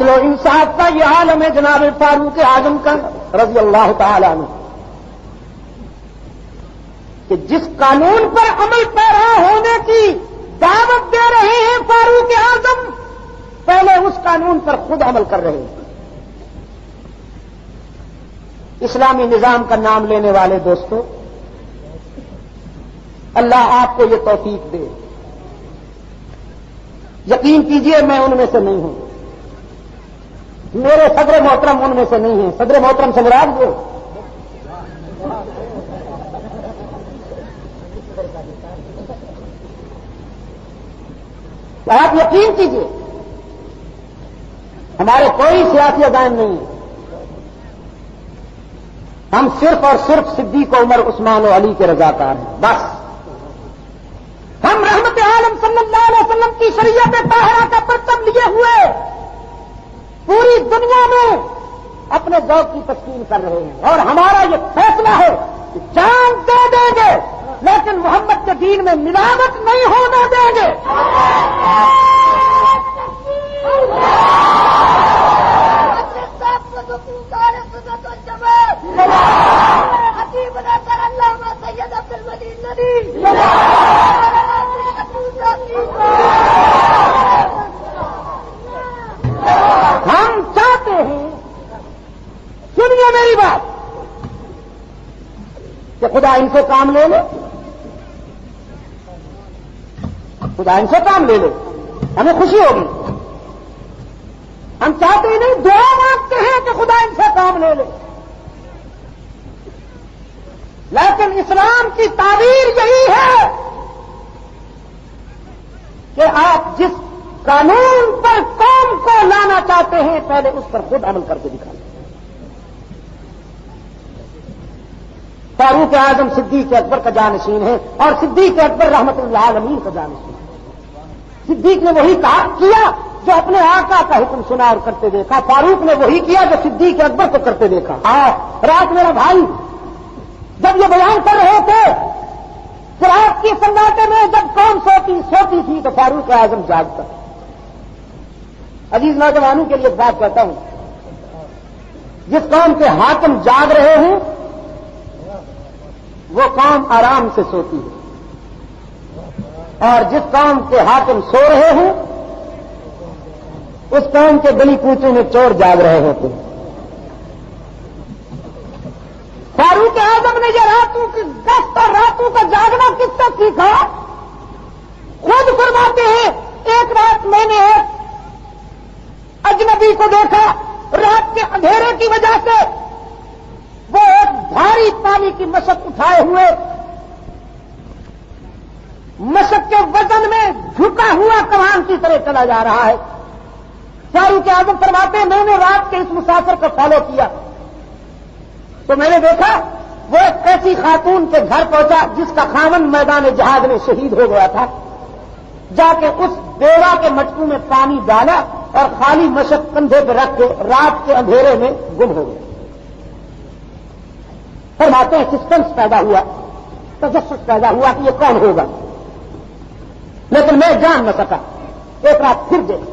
و انصاف کا یہ عالم ہے جناب فاروق اعظم کا رضی اللہ تعالیٰ عنہ، کہ جس قانون پر عمل پیرا ہونے کی دعوت دے رہے ہیں فاروق اعظم، پہلے اس قانون پر خود عمل کر رہے ہیں۔ اسلامی نظام کا نام لینے والے دوستوں، اللہ آپ کو یہ توفیق دے۔ یقین کیجئے میں ان میں سے نہیں ہوں، میرے صدر محترم ان میں سے نہیں ہیں۔ صدر محترم سے مراد وہ آپ یقین کیجئے ہمارے کوئی سیاسی عزائم نہیں ہے، ہم صرف اور صرف صدیق عمر عثمان و علی کے رضاکار ہیں، بس۔ ہم رحمت عالم صلی اللہ علیہ وسلم کی شریعت طاہرہ کا پرچم لیے ہوئے پوری دنیا میں اپنے ذوق کی تسکین کر رہے ہیں، اور ہمارا یہ فیصلہ ہے کہ جان دے دیں گے لیکن محمد کے دین میں ملاوٹ نہیں ہونے دیں گے۔ حکیم بنا کر اللہ سید عبد الولی ہم چاہتے ہیں، سنیے میری بات، کہ خدا ان سے کام لے لے، خدا ان سے کام لے لے، ہمیں خوشی ہوگی۔ ہم چاہتے ہی نہیں، دعا مانگتے ہیں کہ خدا ان سے کام لے لے، لیکن اسلام کی تعبیر یہی ہے کہ آپ جس قانون پر قوم کو لانا چاہتے ہیں پہلے اس پر خود عمل کر کے دکھائیں۔ فاروق اعظم صدیق اکبر کا جانشین ہے اور صدیق اکبر رحمت اللہ عالمین کا جانشین ہے۔ صدیق نے وہی کیا جو اپنے آقا کا حکم سنا اور کرتے دیکھا، فاروق نے وہی کیا جو صدیق اکبر کو کرتے دیکھا۔ رات میرا بھائی جب یہ بیان کر رہے تھے کہ رات کے سناٹے میں جب قوم سوتی تھی تو فاروق اعظم جاگتا۔ عزیز نوجوانوں کے لیے ایک بات کہتا ہوں، جس قوم کے حاکم جاگ رہے ہیں وہ قوم آرام سے سوتی ہے، اور جس قوم کے حاکم سو رہے ہیں اس قوم کے گلی کوچوں میں چور جاگ رہے ہوتے ہیں۔ فاروق اعظم نے یہ راتوں کی گشت اور راتوں کا جاگنا کس سے سیکھا؟ خود فرماتے ہیں، ایک رات میں نے ایک اجنبی کو دیکھا، رات کے اندھیرے کی وجہ سے وہ ایک بھاری پانی کی مشق اٹھائے ہوئے مشق کے وزن میں جھکا ہوا کمان کی طرح چلا جا رہا ہے۔ فاروق اعظم فرماتے ہیں، میں نے رات کے اس مسافر کو فالو کیا تو میں نے دیکھا وہ ایک ایسی خاتون کے گھر پہنچا جس کا خاوند میدان جہاد میں شہید ہو گیا تھا، جا کے اس بیوہ کے مٹکوں میں پانی ڈالا اور خالی مشق کندھے پہ رکھ کے رات کے اندھیرے میں گم ہو گئے۔ فرماتے ہیں سسپنس پیدا ہوا، تجسس پیدا ہوا کہ یہ کون ہوگا، لیکن میں جان نہ سکا۔ ایک رات پھر دیکھا،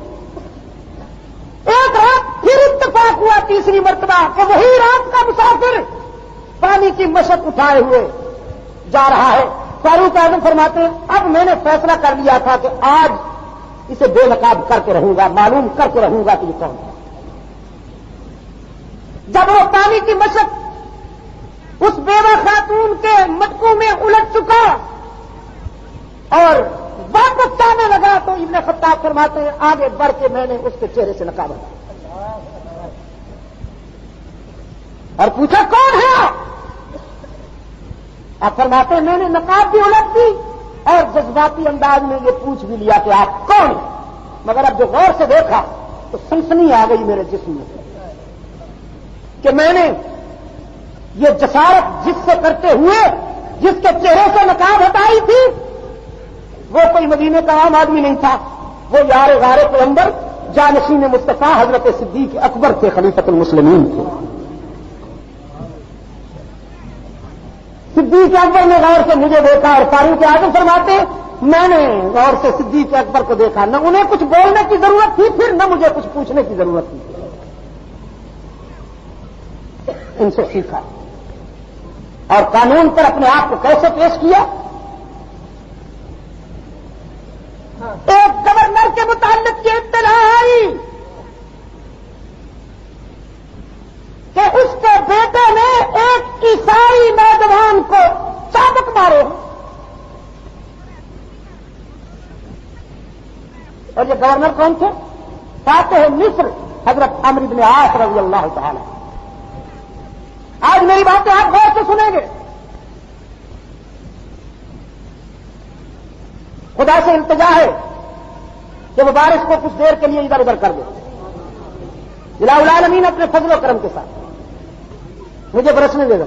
ایک رات پھر اتفاق ہوا تیسری مرتبہ کہ وہی رات کا مسافر پانی کی مشق اٹھائے ہوئے جا رہا ہے۔ فاروق اعظم فرماتے ہیں، اب میں نے فیصلہ کر لیا تھا کہ آج اسے بے نقاب کر کے رہوں گا، معلوم کر کے رہوں گا کہ یہ کون ہے۔ جب وہ پانی کی مشق اس بیوہ خاتون کے مٹکوں میں الٹ چکا اور واپس جانے لگا تو ابن خطاب فرماتے ہیں، آگے بڑھ کے میں نے اس کے چہرے سے نقاب ہٹایا اور پوچھا کون ہے آپ فرماتے ہیں، میں نے نقاب بھی الٹ دی اور جذباتی انداز میں یہ پوچھ بھی لیا کہ آپ کون ہیں، مگر اب جو غور سے دیکھا تو سنسنی آ گئی میرے جسم میں کہ میں نے یہ جسارت جس سے کرتے ہوئے جس کے چہرے سے نقاب ہٹائی تھی وہ کوئی مدینے کا عام آدمی نہیں تھا، وہ یار غار پیغمبر جانشین مصطفیٰ حضرت صدیق اکبر تھے، خلیفۃ المسلمین تھے۔ صدیق اکبر نے غور سے مجھے دیکھا اور فاروق اعظم فرماتے میں نے غور سے صدیق اکبر کو دیکھا، نہ انہیں کچھ بولنے کی ضرورت تھی پھر نہ مجھے کچھ پوچھنے کی ضرورت تھی، ان سے سیکھا اور قانون پر اپنے آپ کو کیسے پیش کیا۔ ایک گورنر کے متعلق یہ اطلاع آئی کہ اس کے بیٹے نے ایک عیسائی نوجوان کو چابک مارے اور یہ گورنر کون تھے؟ فاتح مصر حضرت عمرو بن عاص رضی اللہ تعالی۔ آج میری باتیں آپ غور سے سنیں گے، خدا سے التجا ہے کہ وہ بارش کو کچھ دیر کے لیے ادھر ادھر کر دے، الہ العالمین اپنے فضل و کرم کے ساتھ مجھے برسنے دے گا۔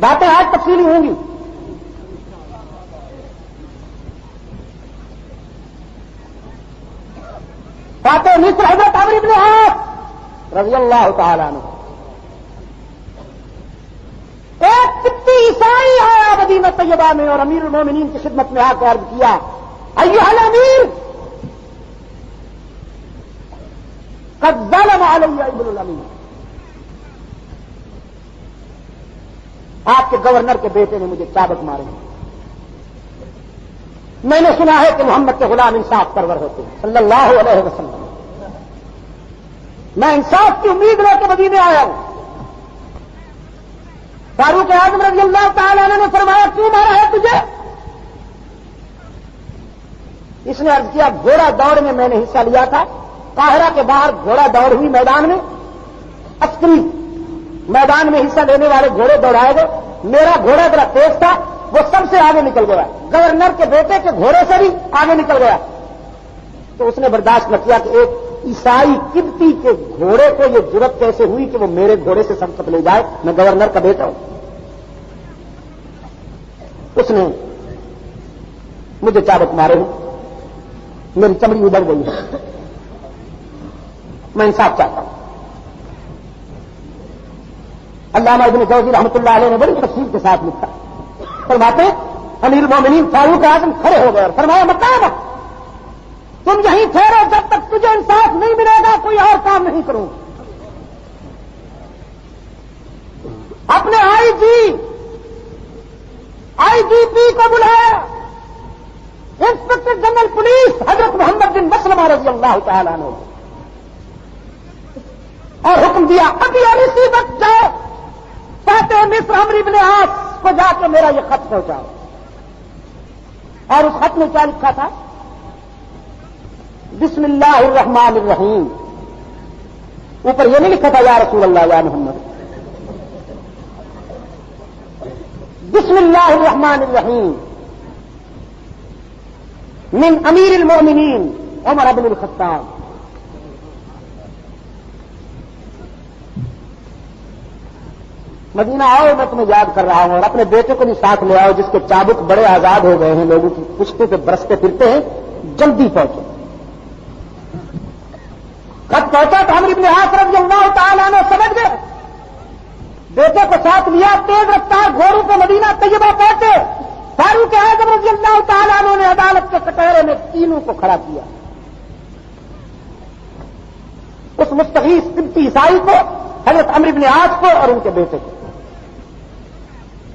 باتیں آج تفصیلی ہوں گی۔ فاتح مصر حضرت عمرو بن عاص رضی اللہ تعالیٰ عنہ، ایک کتی عیسائی آیا مدینہ طیبہ میں اور امیر المومنین کی خدمت میں آ کے عرض کیا، ایھا الامیر قد ظلم علی ابن الامیر، آپ کے گورنر کے بیٹے نے مجھے چابک مارے ہیں. میں نے سنا ہے کہ محمد کے غلام انصاف پرور ہوتے ہیں صلی اللہ علیہ وسلم. میں انصاف کی امید لے کے مدینے آیا ہوں. فاروق اعظم رضی اللہ تعالیٰ عنہ نے فرمایا کیوں مارا ہے تجھے؟ اس نے عرض کیا گھوڑا دوڑ میں نے حصہ لیا تھا. قاہرہ کے باہر گھوڑا دوڑ ہوئی میدان میں، عسکری میدان میں حصہ لینے والے گھوڑے دوڑائے گئے. میرا گھوڑا ذرا تیز تھا، وہ سب سے آگے نکل گیا. گورنر کے بیٹے کے گھوڑے سے بھی آگے نکل گیا. تو اس نے برداشت نہ کیا کہ ایک عیسائی قبطی کے گھوڑے کو یہ جرت کیسے ہوئی کہ وہ میرے گھوڑے سے سبقت لے جائے، میں گورنر کا بیٹا ہوں. اس نے مجھے چابک مارے ہوں، میری چمڑی ابڑ گئی ہے. میں انصاف چاہتا ہوں. علامہ ابن جوزی رحمۃ اللہ علیہ نے بڑی تفصیل کے ساتھ لکھا. فرماتے امیر المومنین فاروق اعظم کھڑے ہو گئے اور فرمایا مکہ تم یہیں ٹھہرو، جب تک تجھے انصاف نہیں ملے گا کوئی اور کام نہیں کروں. اپنے آئی جی پی کو بلایا، انسپکٹر جنرل پولیس حضرت محمد بن مسلمہ رضی اللہ تعالیٰ عنہ، اور حکم دیا ابھی اور اسی وقت جاؤ فاتح مصر عمرو بن عاص کو جا کے میرا یہ خط پہنچاؤ. اور اس خط میں کیا لکھا تھا؟ بسم اللہ الرحمن الرحیم. اوپر یہ نہیں لکھا تھا یا رسول اللہ یا محمد. بسم اللہ الرحمن الرحیم من امیر المؤمنین عمر بن الخطاب. مدینہ آؤ، میں تمہیں یاد کر رہا ہوں، اور اپنے بیٹے کو بھی ساتھ لے آؤ جس کے چابک بڑے آزاد ہو گئے ہیں، لوگوں کی پشتے پہ برستے پھرتے ہیں. جلدی پہنچو. خط پہنچا تو عمرو بن عاص رضی اللہ تعالیٰ عنہ سمجھ گئے، بیٹے کو ساتھ لیا، تیز رفتار گھوڑوں پہ مدینہ طیبہ پہنچے. فاروق اعظم رضی اللہ تعالیٰ عنہ نے عدالت کے کٹہرے میں تینوں کو کھڑا کیا. اس مستغیث قبطی عیسائی کو، حضرت عمرو بن عاص کو اور ان کے بیٹے کو.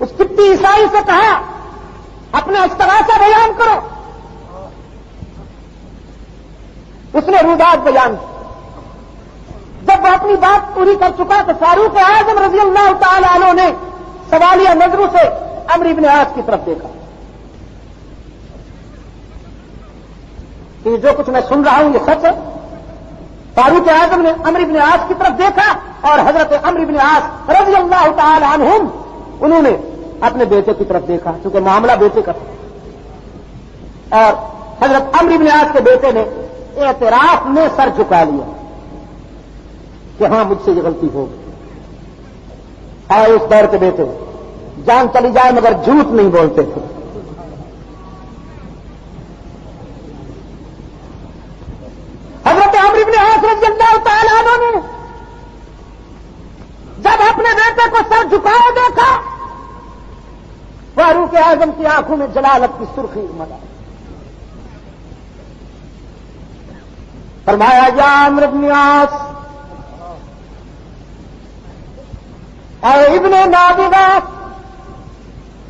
اس قبطی عیسائی سے کہا اپنا استغاثہ بیان کرو. اس نے رودات بیان کی. جب وہ اپنی بات پوری کر چکا تو فاروق اعظم رضی اللہ تعالی عنہ نے سوالیہ نظروں سے عمرو بن عاص کی طرف دیکھا کہ جو کچھ میں سن رہا ہوں یہ سچ ہے. فاروق اعظم نے عمرو بن عاص کی طرف دیکھا اور حضرت عمرو بن عاص رضی اللہ تعالی عنہم انہوں نے اپنے بیٹے کی طرف دیکھا چونکہ معاملہ بیٹے کا تھا. اور حضرت عمرو بن عاص کے بیٹے نے اعتراف میں سر جھکا لیا کہ ہاں مجھ سے یہ غلطی ہو گئی. آئے اس دور کے بیٹے جان چلی جائے مگر جھوٹ نہیں بولتے تھے. حضرت عمرو بن عاص رضی اللہ تعالیٰ عنہ نے جب اپنے بیٹے کو سر جھکائے دیکھا، فاروق اعظم کی آنکھوں میں جلالت کی سرخی ملا. فرمایا یا عمرو بن عاص، اے ابن نابغہ،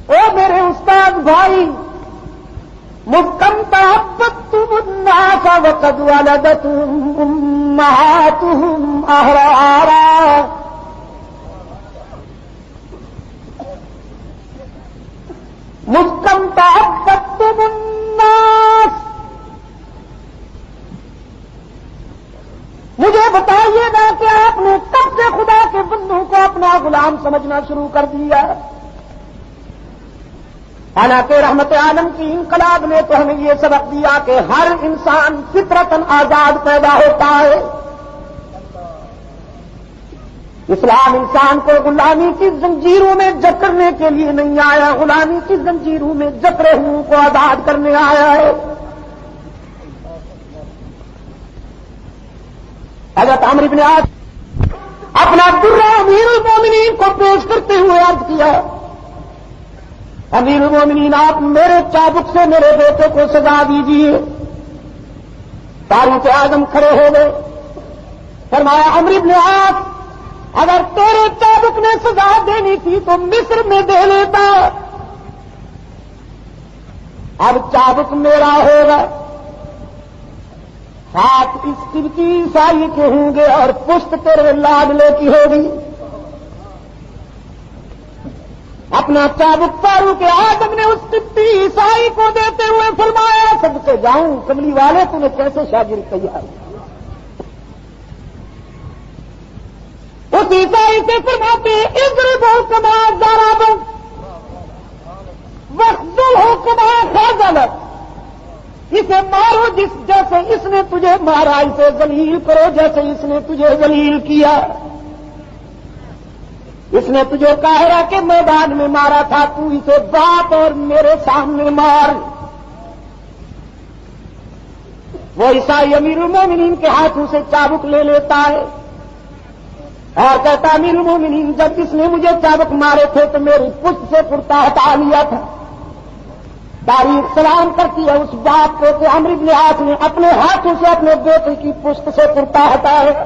او میرے استاد بھائی، مُحْكَمْ تَعَبَّدْتُمُ النَّاسَ وَقَدْ وَلَدَتْهُمْ أُمَّهَاتُهُمْ أَحْرَارًا. مُحْكَمْ تَعَبَّدْتُمُ النَّاسَ، مجھے بتائیے گا کہ آپ نے کب سے خدا کے بندوں کو اپنا غلام سمجھنا شروع کر دیا؟ حالانکہ رحمت عالم کی انقلاب نے تو ہمیں یہ سبق دیا کہ ہر انسان فطرتاً آزاد پیدا ہوتا ہے. اسلام انسان کو غلامی کی زنجیروں میں جکڑنے کے لیے نہیں آیا، غلامی کی زنجیروں میں جکڑے ہوں کو آزاد کرنے آیا ہے. حضرت عمرو بن عاص اپنا درہ امیر المومنین کو پیش کرتے ہوئے عرض کیا، امیر المومنین آپ میرے چابک سے میرے بیٹے کو سزا دیجیے. فاروق اعظم کھڑے ہو گئے. فرمایا عمرو بن عاص، اگر تیرے چابک نے سزا دینی تھی تو مصر میں دے لیتا، اب چابک میرا ہوگا، ہاتھ اس قبطی عیسائی کے ہوں گے اور پشت تیرے لاڈلے کی ہوگی۔ اپنا چابک فاروق اعظم نے اس قبطی عیسائی کو دیتے ہوئے فرمایا، صدقے جاؤں کملی والے تمہیں کیسے شاگرد تیار۔ اس عیسائی سے فرماتے اضربوا کما ضربوا واخذلوا کما خذلوا، اسے مارو جیسے اس نے تجھے مارا، اسے ذلیل کرو جیسے اس نے تجھے ذلیل کیا۔ اس نے تجھے قاہرہ کے میدان میں مارا تھا، تو اسے باپ اور میرے سامنے مار۔ وہ عیسائی امیر المومنین کے ہاتھوں سے چابک لے لیتا ہے اور کہتا امیر المومنین جب اس نے مجھے چابک مارے تھے تو میری پشت سے کرتا ہٹا لیا تھا۔ تاریخ سلام کرتی ہے اس بات کو کہ عمرو بن عاص نے اپنے ہاتھوں سے اپنے بیٹے کی پشت سے کرتا ہٹایا،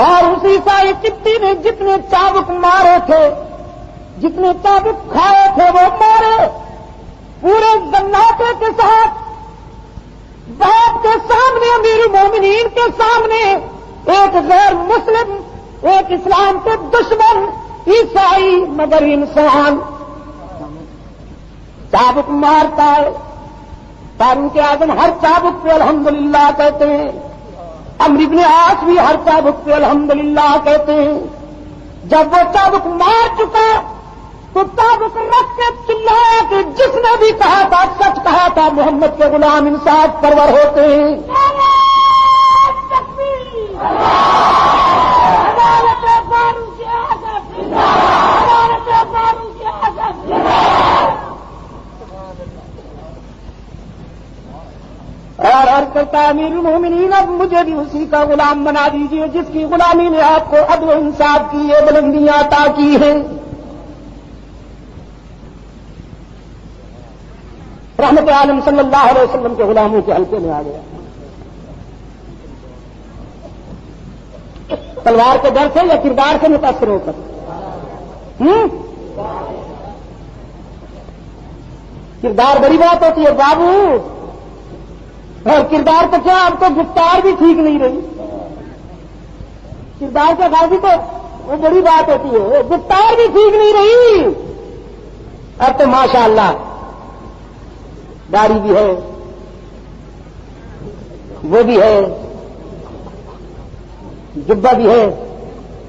اور اس عیسائی قبطی نے جتنے چابک مارے تھے، جتنے چابک کھائے تھے وہ مارے، پورے زناٹے کے ساتھ باپ کے سامنے، امیر المومنین کے سامنے، ایک غیر مسلم، ایک اسلام کے دشمن عیسائی مگر انسان چابک مارتا ہے۔ فاروق اعظم ہر چابک پہ الحمدللہ کہتے ہیں، عمرو بن عاص بھی ہر چابک پہ الحمدللہ کہتے ہیں۔ جب وہ چابک مار چکا تو چابک رکھ کے چلایا کہ جس نے بھی کہا تھا سچ کہا تھا، محمد کے غلام انصاف پرور ہوتے ہیں۔ اور عرض کرتا امیر المومنین اب مجھے بھی اسی کا غلام بنا دیجیے جس کی غلامی نے آپ کو عدل و انصاف کی یہ بلندیاں عطا کی ہیں۔ رحمت عالم صلی اللہ علیہ وسلم کے غلاموں کے حلقے میں آ گیا۔ تلوار کے ڈر سے یا کردار سے متاثر ہو کر؟ کردار بڑی بات ہوتی ہے بابو، اور کردار تو کیا اب تو گفتار بھی ٹھیک نہیں رہی، کردار کے غازی تو وہ بڑی بات ہوتی ہے، گفتار بھی ٹھیک نہیں رہی۔ اب تو ماشاءاللہ داڑھی بھی ہے، وہ بھی ہے، جبہ بھی ہے،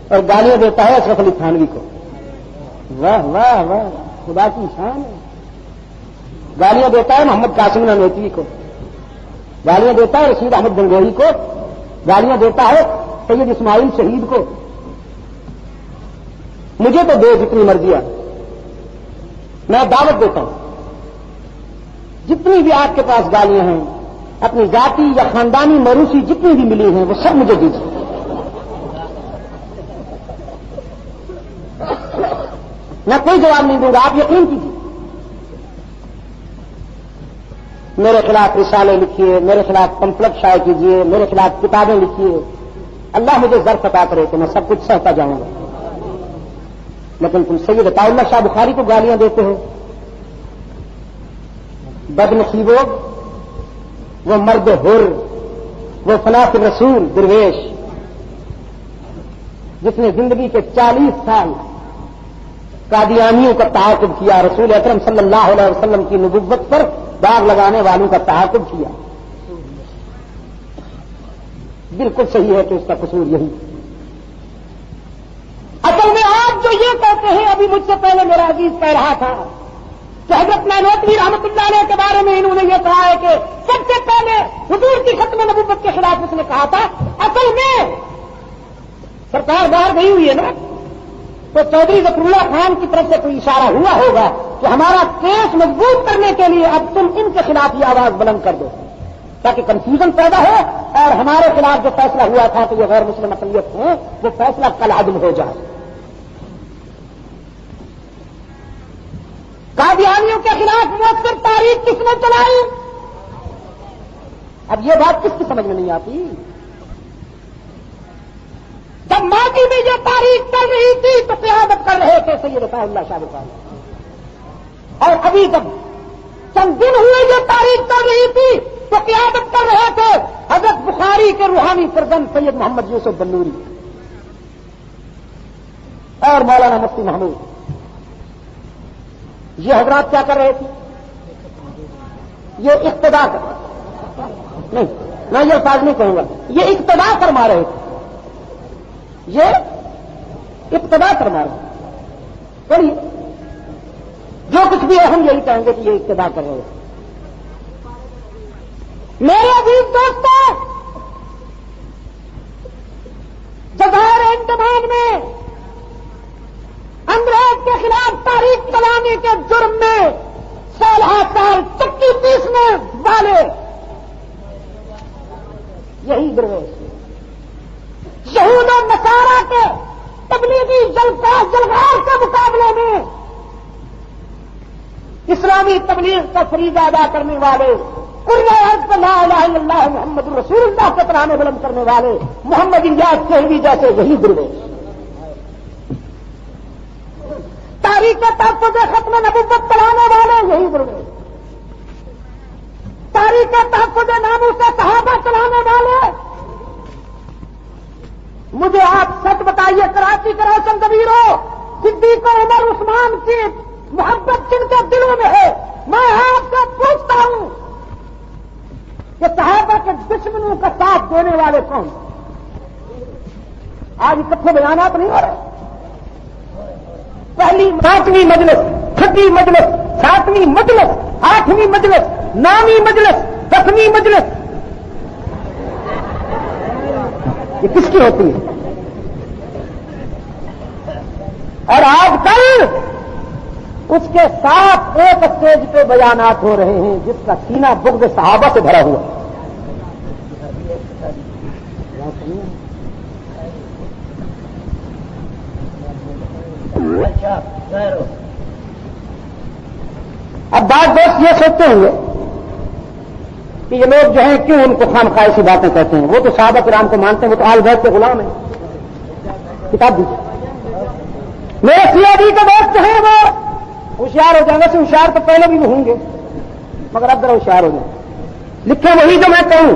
اور گالیاں دیتا ہے اشرف علی تھانوی کو۔ واہ واہ واہ، خدا کی شان ہے۔ گالیاں دیتا ہے محمد قاسم نانوتوی کو، گالیاں دیتا ہے رشید احمد گنگوہی کو، گالیاں دیتا ہے سید اسماعیل شہید کو۔ مجھے تو دے جتنی مرضی ہے، میں دعوت دیتا ہوں جتنی بھی آپ کے پاس گالیاں ہیں، اپنی ذاتی یا خاندانی موروثی جتنی بھی ملی ہیں وہ سب مجھے دیجیے۔ میں کوئی جواب نہیں دوں گا، آپ یقین کیجیے۔ میرے خلاف رسالے لکھیے، میرے خلاف پمفلٹ شائع کیجیے، میرے خلاف کتابیں لکھیے، اللہ مجھے ظرف عطا کرے تو میں سب کچھ سہتا جاؤں گا۔ لیکن تم سید عطا اللہ شاہ بخاری کو گالیاں دیتے ہو، بد نصیبو، وہ مرد حر، وہ فلاح رسول درویش جس نے زندگی کے 40 سال قادیانیوں کا تعاقب کیا، رسول اکرم صلی اللہ علیہ وسلم کی نبوت پر داغ لگانے والوں کا تعاقب کیا۔ بالکل صحیح ہے کہ اس کا قصور یہی۔ اصل میں آپ جو یہ کہتے ہیں، ابھی مجھ سے پہلے میرا عزیز کہہ رہا تھا کہ حضرت نانوتوی رحمۃ اللہ علیہ کے بارے میں انہوں نے یہ کہا ہے کہ سب سے پہلے حضور کی ختم نبوت کے خلاف اس نے کہا تھا۔ اصل میں سرکار باہر گئی ہوئی ہے نا، تو چودھری ظفر اللہ خان کی طرف سے کوئی اشارہ ہوا ہوگا کہ ہمارا کیس مضبوط کرنے کے لیے اب تم ان کے خلاف یہ آواز بلند کر دو تاکہ کنفیوژن پیدا ہو اور ہمارے خلاف جو فیصلہ ہوا تھا کہ یہ غیر مسلم اقلیت ہے وہ فیصلہ کل عدم ہو جائے۔ قادیانیوں کے خلاف مؤثر تاریخ کس نے چلائی؟ اب یہ بات کس کی سمجھ میں نہیں آتی؟ ماضی میں یہ تاریخ چل رہی تھی تو قیادت کر رہے تھے سید رفاع اللہ شاہ بخاری، اور ابھی جب چند دن ہوئے یہ تاریخ چل رہی تھی تو قیادت کر رہے تھے حضرت بخاری کے روحانی فرزند سید محمد یوسف بنوری اور مولانا مفتی محمود۔ یہ حضرات کیا کر رہے تھے؟ یہ اقتدا کر نہیں، میں یہ الفاظ نہیں کہوں گا، یہ اقتدا فرما رہے تھے، یہ اقتدا فرما رہے تھے۔ پڑھیے، جو کچھ بھی ہے ہم یہی کہیں گے کہ یہ اقتدا کر رہے تھے۔ میرے عزیز دوستوں، جزائر انڈمان میں انگریز کے خلاف تاریخ چلانے کے جرم میں 16 سال چکی پیسنے والے یہی درویش یہود و نصارا کے تبلیغی جلغار کے مقابلے میں اسلامی تبلیغ کا فریضہ ادا کرنے والے، لا الہ الا اللہ محمد رسول اللہ کے ترانے بلند کرنے والے محمد الیاس کہوی جیسے یہی درویش، تاریخ تحفظ ختم نبوت چلانے والے یہی درویش، تاریخ تحفظ ناموس صحابہ چلانے والے۔ مجھے آپ سچ بتائیے، کراچی کے روشن ضمیروں، صدیق عمر عثمان کی محبت جن کے دلوں میں ہے، میں آپ سے پوچھتا ہوں کہ صحابہ کے دشمنوں کا ساتھ دینے والے کون؟ آج اکٹھے بیانات نہیں ہو رہے۔ پہلی 5ویں مجلس، 6ویں مجلس، 7ویں مجلس، 8ویں مجلس، 9ویں مجلس، 10ویں مجلس، یہ کس کی ہوتی ہے؟ اور آج کل اس کے ساتھ ایک اسٹیج پہ بیانات ہو رہے ہیں جس کا سینہ بغض صحابہ سے بھرا ہوا۔ اب بعض دوست یہ سوچتے ہوں گے کہ یہ لوگ جو ہیں کیوں ان کو خامخواہ ایسی باتیں کہتے ہیں، وہ تو صحابہ کرام کو مانتے ہیں، وہ تو آل بیت کے غلام ہیں۔ کتاب دیجیے، میرے سیادی کے دوست ہیں وہ ہوشیار ہو جائیں گے، ہوشیار تو پہلے بھی وہ ہوں گے مگر اب ذرا ہوشیار ہو جائیں، لکھے وہی جو میں کہوں،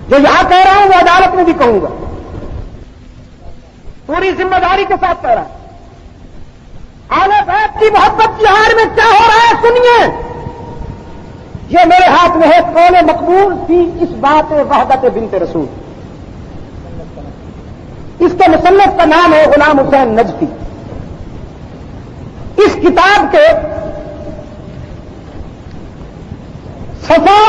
جو یہاں کہہ رہا ہوں وہ عدالت میں بھی کہوں گا، پوری ذمہ داری کے ساتھ کہہ رہا ہوں۔ اہل بیت کی محبت کی ہار میں کیا ہو رہا ہے سنیے۔ یہ میرے ہاتھ میں ہے قول مقبول فی اس بات وحدت بنت رسول، اس کے مصنف کا نام ہے غلام حسین نجفی۔ اس کتاب کے صفحہ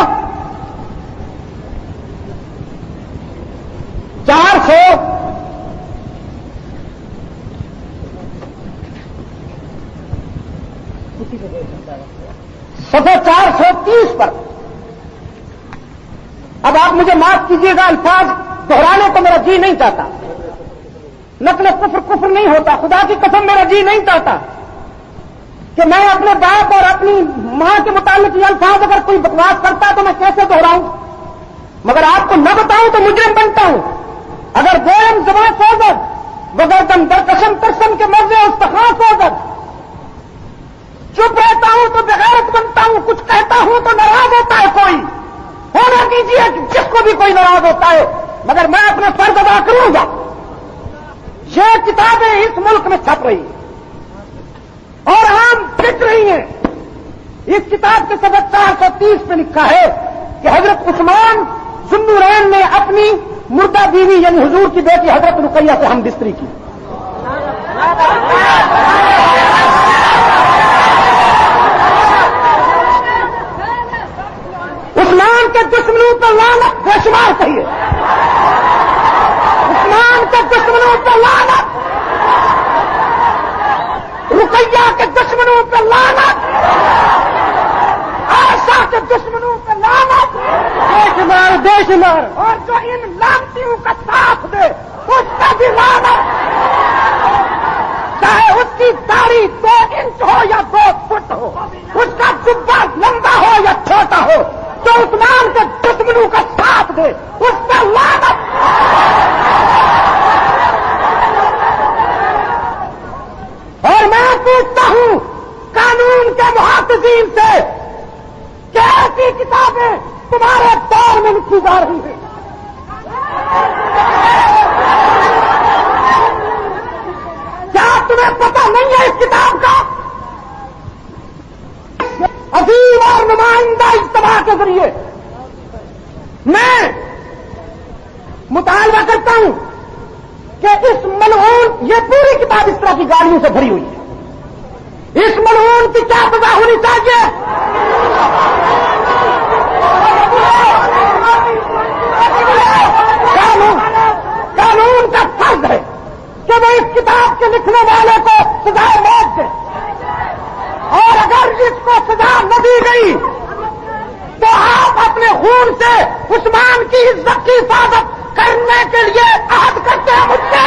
430 پر، اب آپ مجھے معاف کیجیے گا، الفاظ دہرانے کو میرا جی نہیں چاہتا، نقل کفر نہیں ہوتا، خدا کی قسم میرا جی نہیں چاہتا کہ میں اپنے باپ اور اپنی ماں کے متعلق یہ الفاظ اگر کوئی بکواس کرتا تو میں کیسے دہراؤں، مگر آپ کو نہ بتاؤں تو مجرم بنتا ہوں۔ اگر گویم زبان سوزد بغردم در قسم ترسم کے مرضے استخاں سوزد، چپ رہتا ہوں تو بغیرت بنتا ہوں، کچھ کہتا ہوں تو ناراض ہوتا ہے کوئی، ہونا دیجیے جس کو بھی کوئی ناراض ہوتا ہے، مگر میں اپنا فرض ادا کروں گا۔ یہ کتابیں اس ملک میں چھپ رہی ہیں اور عام بک رہی ہیں۔ اس کتاب کے صفحہ 430 پہ لکھا ہے کہ حضرت عثمان ذو النورین نے اپنی مردہ بیوی یعنی حضور کی بیٹی حضرت رقیہ سے ہم بستری کی۔ عثمان کے دشمنوں پر لعنت بے شمار کہیے، عثمان کے دشمنوں پر لعنت، رقیہ کے دشمنوں پر لعنت، عائشہ کے دشمنوں پر لعنت، بے شمار، اور جو ان لعنتیوں کا ساتھ دے اس کا بھی لعنت، چاہے اس کی داڑھی 2 انچ ہو یا 2 فٹ ہو، اس کا جبہ لمبا ہو یا چھوٹا ہو، جو عثمان کے دشمنوں کا ساتھ دے اس کا لعنت۔ جا رہی ہے. کیا تمہیں پتہ نہیں ہے اس کتاب کا؟ عظیم اور نمائندہ اجتماع کے ذریعے میں مطالبہ کرتا ہوں کہ اس ملعون، یہ پوری کتاب اس طرح کی گالیوں سے بھری ہوئی ہے، اس ملعون کی کیا سزا ہونی چاہیے؟ قانون کا فرض ہے کہ وہ اس کتاب کے لکھنے والے کو سزا موت دے، اور اگر اس کو سزا نہ دی گئی تو آپ اپنے خون سے عثمان کی عزت کی حفاظت کرنے کے لیے عہد کرتے ہیں مجھ سے.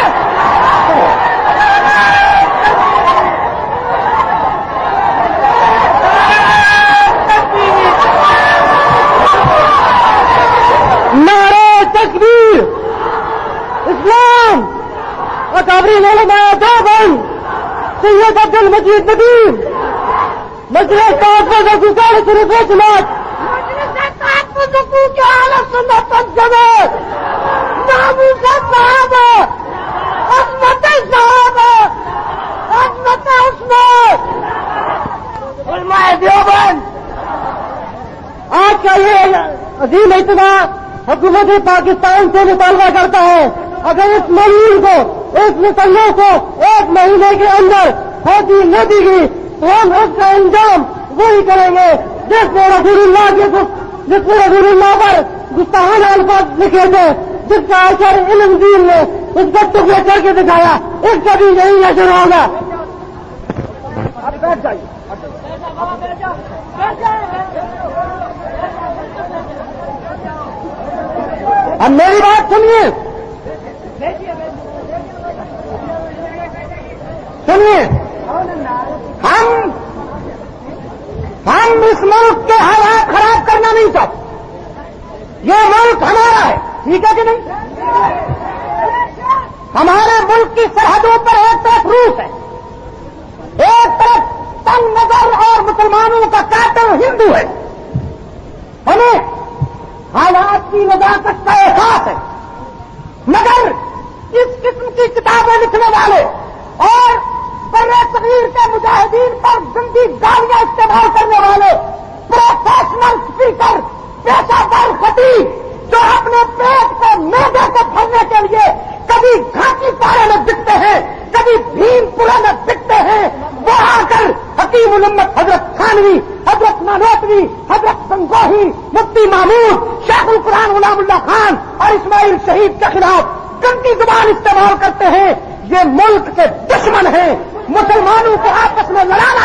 نعرہ تکبیر، اسلام، اکابرین علماء دیوبند، سید عبد المجید ندیم، مجلس تحفظ گزار شریف جماعت، مجلس تحفظ کے اعلی سنت والجماعت، ناموس صحابہ، عصمت صحابہ، عصمت عثمان، علماء دیوبند. آج کا یہ عظیم اجتماع حکومت پاکستان سے مطالبہ کرتا ہے اگر اس ملعون کو، اس مسلح کو 1 مہینے کے اندر پھانسی نہ دی گئی تو ہم اس کا انجام وہی کریں گے جس میں رسول اللہ پر گستاخانہ الفاظ لکھے تھے، جس کا اثر علم دین نے اس بچوں کو کر کے دکھایا، اس کا بھی یہی اثر ہوگا. اب میری بات سنیے، ہم اس ملک کے حالات خراب کرنا نہیں چاہتے. یہ ملک ہمارا ہے، ٹھیک ہے کہ نہیں؟ ہمارے ملک کی سرحدوں پر ایک طرف روس ہے، ایک طرف تنگ نظر اور مسلمانوں کا قاتل ہندو ہے. ہمیں حالات کی نزاکت کا احساس ہے، مگر اس قسم کی کتابیں لکھنے والے اور برے صغیر کے مجاہدین پر گندی گالیاں استعمال کرنے والے پروفیشنل اسپیکر، پیشہ ور خطیب جو اپنے پیٹ کو میدے کو بھرنے کے لیے کبھی گھاٹی پارے میں بکتے ہیں، کبھی بھیم پورے میں بکتے ہیں، وہ آ کر حکیم الامت حضرت تھانوی، حضرت نانوتوی، حضرت گنگوہی، مفتی محمود، شیخ القرآن غلام اللہ خان اور اسماعیل شہید کے خلاف گندی زبان استعمال کرتے ہیں. یہ ملک کے دشمن ہیں، مسلمانوں کو آپس میں لڑانا